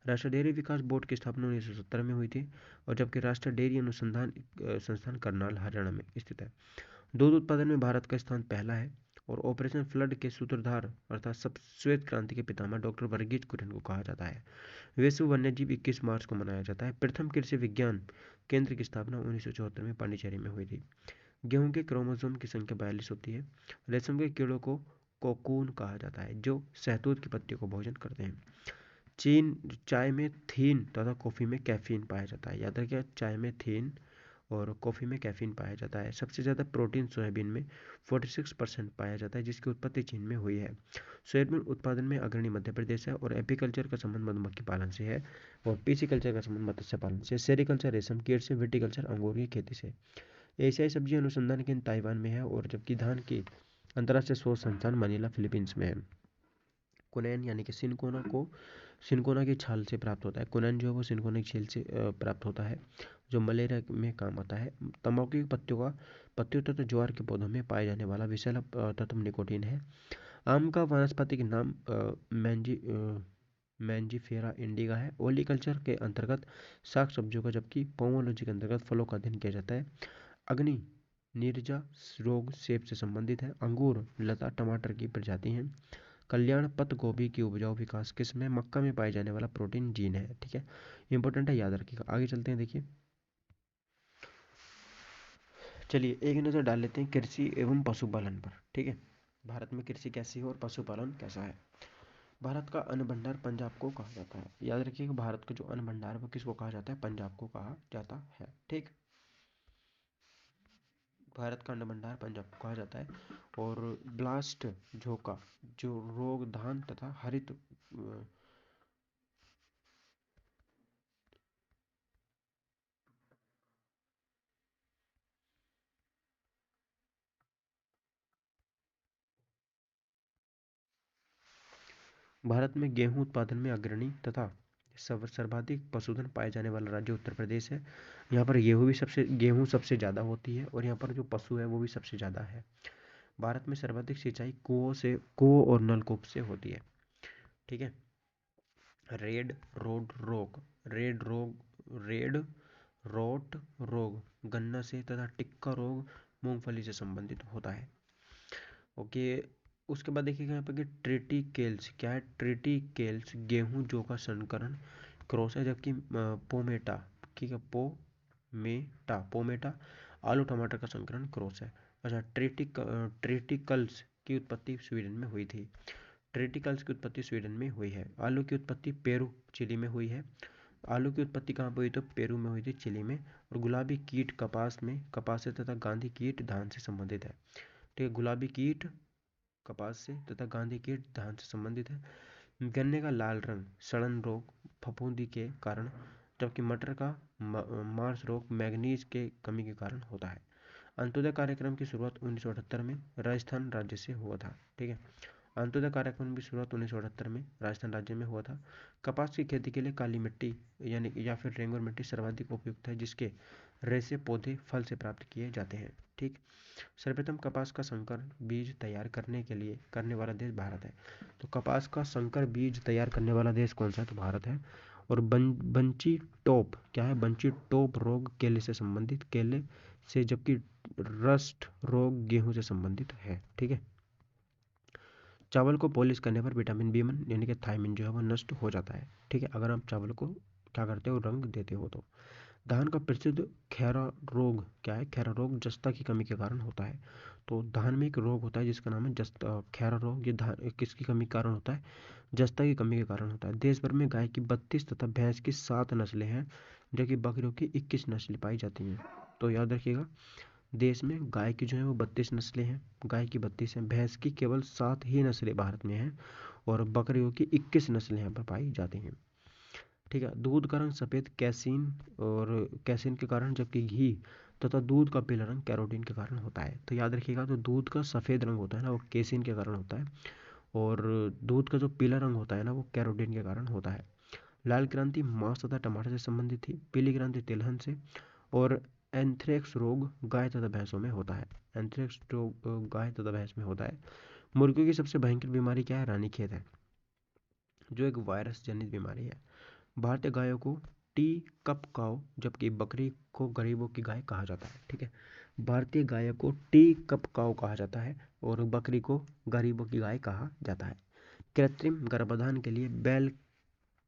राष्ट्रीय डेयरी विकास बोर्ड की स्थापना 1970 में हुई थी, और जबकि राष्ट्रीय डेयरी अनुसंधान संस्थान करनाल हरियाणा में स्थित है। दूध उत्पादन में भारत का स्थान पहला है, और ऑपरेशन फ्लड के सूत्रधार अर्थात सब श्वेत क्रांति के पितामह डॉक्टर वर्गीज कुरियन को कहा जाता है। विश्व वन्यजीव 21 मार्च को मनाया जाता है। प्रथम कृषि विज्ञान केंद्र की स्थापना 1974 में पांडिचेरी में हुई थी। गेहूं के क्रोमोसोम की संख्या 42 होती है। रेशम के कीड़ों को कोकून कहा जाता है, जो शहतूत की पत्तियों को भोजन करते हैं। चीन चाय में थीन तथा कॉफ़ी में कैफीन पाया जाता है। याद रखिए, चाय में थीन और कॉफ़ी में कैफीन पाया जाता है। सबसे ज़्यादा प्रोटीन सोयाबीन में 46% पाया जाता है, जिसकी उत्पत्ति चीन में हुई है। सोयाबीन उत्पादन में अग्रणी मध्य प्रदेश है, और एपीकल्चर का संबंध मधुमक्खी पालन से है, और पीसीकल्चर का संबंध मत्स्य पालन से, सेरिकल्चर रेशम कीट से, विटिकल्चर अंगूर की खेती से। एशियाई सब्जी अनुसंधान केंद्र ताइवान में है, और जबकि धान की अंतर्राष्ट्रीय शोध संस्थान मनीला फिलीपींस में है। कुनैन यानी कि सिनकोना की छाल से प्राप्त होता है। कुनैन जो है वो सिनकोना की छील से प्राप्त होता है, जो मलेरिया में काम आता है। तंबाकू की पत्तियों तथा ज्वार के पौधों में पाए जाने वाला विषैला तत्व निकोटीन है। आम का वानस्पतिक नाम मैंजीफेरा इंडिका है। ओलिकल्चर के अंतर्गत शाक सब्जियों का, जबकि पोमोलॉजी के अंतर्गत फलों का अध्ययन किया जाता है। अग्नि नीरजा रोग सेब से संबंधित है। अंगूर लता टमाटर की प्रजाति है। कल्याण पत्त गोभी की उपजाऊ विकास किस में? मक्का में पाए जाने वाला प्रोटीन जीन है। ठीक है, इंपॉर्टेंट है, याद रखिएगा। आगे चलते हैं। देखिए, चलिए एक नज़र डाल लेते हैं कृषि एवं पशुपालन पर। ठीक है, भारत में कृषि कैसी है और पशुपालन कैसा है। भारत का अन्न भंडार पंजाब को कहा जाता है। याद रखिएगा, भारत का जो अन्न भंडार है वो किसको कहा जाता है? पंजाब को कहा जाता है। ठीक, भारत का अन्न भंडार पंजाब को कहा जाता है। और ब्लास्ट झोंका जो रोग धान तथा हरित भारत में गेहूं उत्पादन में अग्रणी तथा सर्वाधिक पशुधन पाए जाने वाला राज्य उत्तर प्रदेश है। यहाँ पर गेहूं सबसे ज़्यादा होती है, और यहाँ पर जो पशु है वो भी सबसे ज़्यादा है। भारत में सर्वाधिक सिंचाई कुओं और नलकूप से होती है। ठीक है। रेड रोड रोग रेड रोग रेड रोट रोग गन्ना से तथा टिक्का रोग मूंगफली से संबंधित होता है। ओके, उसके बाद देखिएगा यहाँ पर कि ट्रिटिकेल्स क्या है? ट्रिटिकेल्स गेहूं जौ का संकरण क्रॉस है, जबकि पोमेटा, ठीक है, पोमेटा आलू टमाटर का संकरण क्रॉस है। अच्छा, ट्रेटिकल्स की उत्पत्ति स्वीडन में हुई थी। ट्रेटिकल्स की उत्पत्ति स्वीडन में हुई है। आलू की उत्पत्ति पेरू चिली में हुई है। आलू की उत्पत्ति कहाँ पर हुई? तो पेरू में हुई थी, चिली में। और गुलाबी कीट कपास में, कपास से, तथा गांधी कीट धान से संबंधित है। ठीक है, गुलाबी कीट कपास से तथा गांधी कीट धान से संबंधित है। गन्ने का लाल रंग सड़न रोग फफूंदी के कारण, जबकि मटर का मार्स रोग मैग्नीज के कमी के कारण होता है। अंत्योदय कार्यक्रम की शुरुआत 1978 में राजस्थान राज्य से हुआ था। ठीक है, अंत्योदय कार्यक्रम की शुरुआत 1978 में राजस्थान राज्य में हुआ था। कपास की खेती के लिए काली मिट्टी यानी या फिर रेंगुर मिट्टी सर्वाधिक उपयुक्त है, जिसके रेशे पौधे फल से प्राप्त किए जाते हैं। ठीक, सर्वप्रथम कपास का संकर बीज तैयार करने वाला देश भारत है। तो कपास का संकर बीज तैयार करने वाला देश कौन सा है? तो भारत है। और बंची टॉप क्या है? बंची टॉप रोग केले से संबंधित, केले से, जबकि रस्ट रोग गेहूं से संबंधित है। ठीक है, चावल को पॉलिश करने पर विटामिन B1 यानी कि थायमिन जो है वो नष्ट हो जाता है। ठीक है, अगर आप चावल को क्या करते हो? रंग देते हो तो। धान का प्रसिद्ध खैरा रोग क्या है? खैरा रोग जस्ता की कमी के कारण होता है। तो धान में एक रोग होता है जिसका नाम है जस्ता, खैरा रोग। ये धान किसकी कमी के कारण होता है? जस्ता की कमी के कारण होता है। देश भर में गाय की 32 तथा भैंस की 7 नस्लें हैं, जबकि बकरियों की 21 नस्लें पाई जाती हैं। तो याद रखिएगा, देश में गाय की जो है वो 32 नस्लें हैं, गाय की 32 हैं, भैंस की केवल 7 ही नस्लें भारत में हैं, और बकरियों की 21 नस्लें यहाँ पर पाई जाती हैं। ठीक है, दूध का रंग सफ़ेद कैसीन और कैसीन के कारण, जबकि घी तथा दूध का पीला रंग कैरोटीन के कारण होता है। तो याद रखिएगा, तो दूध का सफ़ेद रंग होता है ना, वो कैसीन के कारण होता है, और दूध का जो पीला रंग होता है ना, वो कैरोटीन के कारण होता है। लाल क्रांति मांस तथा टमाटर से संबंधित थी, पीली क्रांति तिलहन से, और एंथ्रेक्स रोग गाय तथा भैंसों में होता है। एंथ्रेक्स रोग गाय तथा भैंस में होता है। मुर्गियों की सबसे भयंकर बीमारी क्या है? रानीखेत है, जो एक वायरस जनित बीमारी है। भारतीय गायों को टी कप काउ, जबकि बकरी को गरीबों की गाय कहा जाता है। ठीक है, भारतीय गाय को टी कप काउ कहा जाता है, और बकरी को गरीबों की गाय कहा जाता है। कृत्रिम गर्भाधान के लिए बैल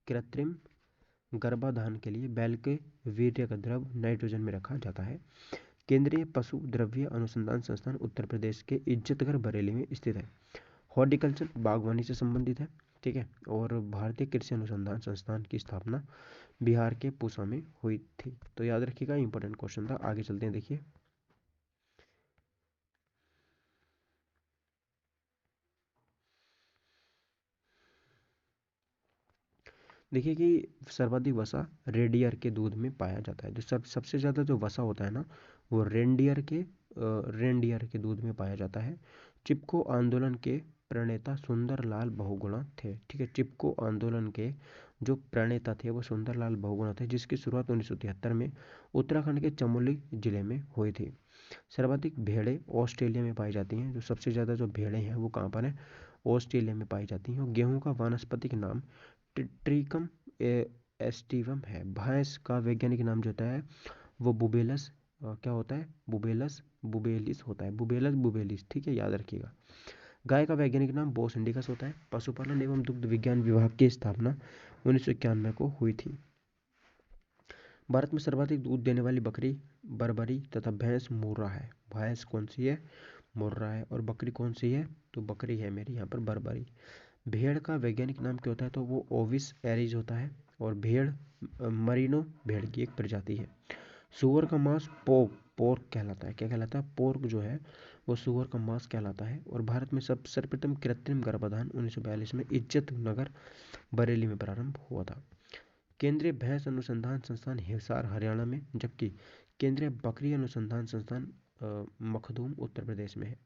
कृत्रिम गर्भाधान के लिए बैल के वीर्य का द्रव नाइट्रोजन में रखा जाता है। केंद्रीय पशु द्रव्य अनुसंधान संस्थान उत्तर प्रदेश के इज्जतगढ़ बरेली में स्थित है। हॉर्टिकल्चर बागवानी से संबंधित है। ठीक है, और भारतीय कृषि अनुसंधान संस्थान की स्थापना बिहार के पूसा में हुई थी। तो याद रखिएगा, इंपॉर्टेंट क्वेश्चन था। आगे चलते हैं, देखिए। देखिए कि सर्वाधिक वसा रेडियर के दूध में पाया जाता है। जो सबसे ज़्यादा जो वसा होता है ना, वो रेंडियर के दूध में पाया जाता है। चिपको आंदोलन के प्रणेता सुंदरलाल बहुगुणा थे। ठीक है, चिपको आंदोलन के जो प्रणेता थे वो सुंदरलाल बहुगुणा थे, जिसकी शुरुआत 1973 में उत्तराखंड के चमोली जिले में हुई थी। सर्वाधिक भेड़ें ऑस्ट्रेलिया में पाई जाती हैं। जो सबसे ज़्यादा जो भेड़ें हैं वो कहाँ पर हैं? ऑस्ट्रेलिया में पाई जाती हैं। गेहूं का वानस्पतिक नाम ट्रिकम एस्टिवम है। भैंस का वैज्ञानिक नाम जो होता है वो बुबेलस क्या होता है? बुबेलस बुबेलिस होता है। बुबेलस बुबेलिस। ठीक है, याद रखिएगा। गाय का वैज्ञानिक नाम बोस इंडिकस होता है। पशुपालन एवं दुग्ध विज्ञान विभाग की स्थापना 1991 को हुई थी। भारत में सर्वाधिक दूध देने वाली बकरी बरबरी तथा भैंस मुर्रा है। भैंस कौन सी है? मुर्रा है। और बकरी कौन सी है? तो बकरी है मेरी यहाँ पर बरबरी। भेड़ का वैज्ञानिक नाम क्या होता है? तो वो ओविस एरिज होता है। और भेड़ मरीनो भेड़ की एक प्रजाति है। सुअर का मांस पोर्क कहलाता है। क्या कहलाता है? पोर्क जो है वो सुअर का मांस कहलाता है। और भारत में सर्वप्रथम कृत्रिम गर्भाधान 1942 में इज्जत नगर बरेली में प्रारंभ हुआ था। केंद्रीय भैंस अनुसंधान संस्थान हिसार हरियाणा में, जबकि केंद्रीय बकरी अनुसंधान संस्थान मखदूम उत्तर प्रदेश में है।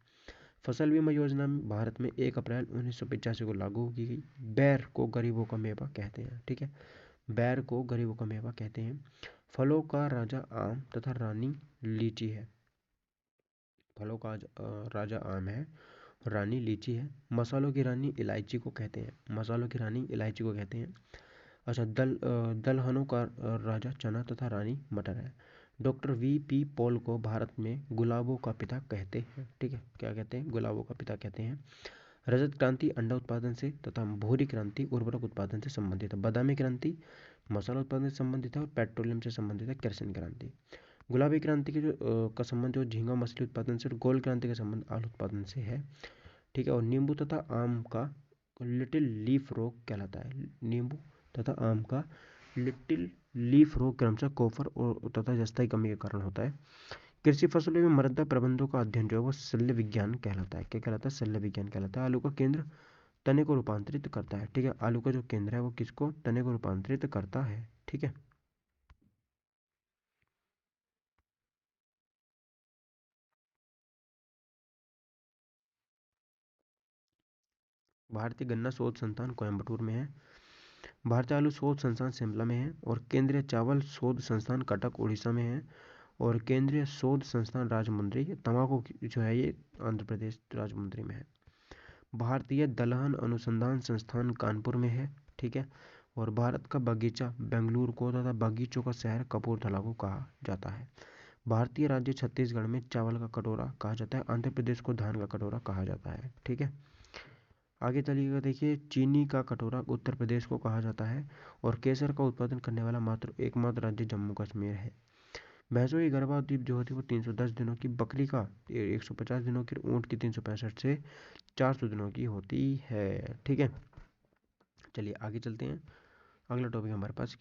फसल बीमा योजना में भारत में 1 अप्रैल 1985 को लागू की गई। बैर को गरीबों का मेवा कहते हैं। ठीक है, बैर को गरीबों का मेवा कहते हैं। फलों का राजा आम तथा रानी लीची है। फलों का राजा आम है, रानी लीची है। मसालों की रानी इलायची को कहते हैं। मसालों की रानी इलायची को कहते हैं। अच्छा, दलहनों का राजा चना तथा रानी मटर है। Doctor V.P. पॉल को भारत में गुलाबों का पिता कहते हैं। ठीक है, क्या कहते हैं? गुलाबों का पिता कहते हैं। रजत क्रांति अंडा उत्पादन से तथा भूरी क्रांति उर्वरक उत्पादन से संबंधित है। बादामी क्रांति मसाला उत्पादन से संबंधित है, और पेट्रोलियम से संबंधित है केरोसिन क्रांति। गुलाबी क्रांति के जो का संबंध जो झींगा मछली उत्पादन से और गोल क्रांति का संबंध आलू उत्पादन से है। ठीक है। और नींबू तथा आम का लिटिल लीफ रोग कहलाता है। नींबू तथा आम का लिटिल लीफ रोग क्रमशः कोफर और तथा जस्ता की कमी के कारण होता है। कृषि फसलों में मृदा प्रबंधों का अध्ययन जो है वो शल्य विज्ञान कहलाता है। क्या कहलाता है? शल्य विज्ञान कहलाता है। आलू का केंद्र तने को रूपांतरित करता है। ठीक है। आलू का जो केंद्र है वो किसको? तने को रूपांतरित करता है। ठीक है। भारतीय गन्ना शोध संस्थान कोयम्बटूर में है। भारतीय आलू शोध संस्थान शिमला में है। और केंद्रीय चावल शोध संस्थान कटक उड़ीसा में है। और केंद्रीय शोध संस्थान राजमुंद्री तंबाकू जो है ये आंध्र प्रदेश राजमुंद्री में है। भारतीय दलहन अनुसंधान संस्थान कानपुर में है। ठीक है। और भारत का बगीचा बेंगलुरु को तथा बगीचों का शहर कपूरथला को कहा जाता है। भारतीय राज्य छत्तीसगढ़ में चावल का कटोरा कहा जाता है। आंध्र प्रदेश को धान का कटोरा कहा जाता है। ठीक है। आगे चलिएगा, देखिए चीनी का कटोरा उत्तर प्रदेश को कहा जाता है। और केसर का उत्पादन करने वाला मात्र एकमात्र राज्य जम्मू कश्मीर है। भैंसों की गर्भावधि जो होती है वो 310 दिनों की, बकरी का 150 दिनों की, ऊँट की 365 से 400 दिनों की होती है। ठीक है। चलिए आगे चलते हैं। अगला टॉपिक हमारे पास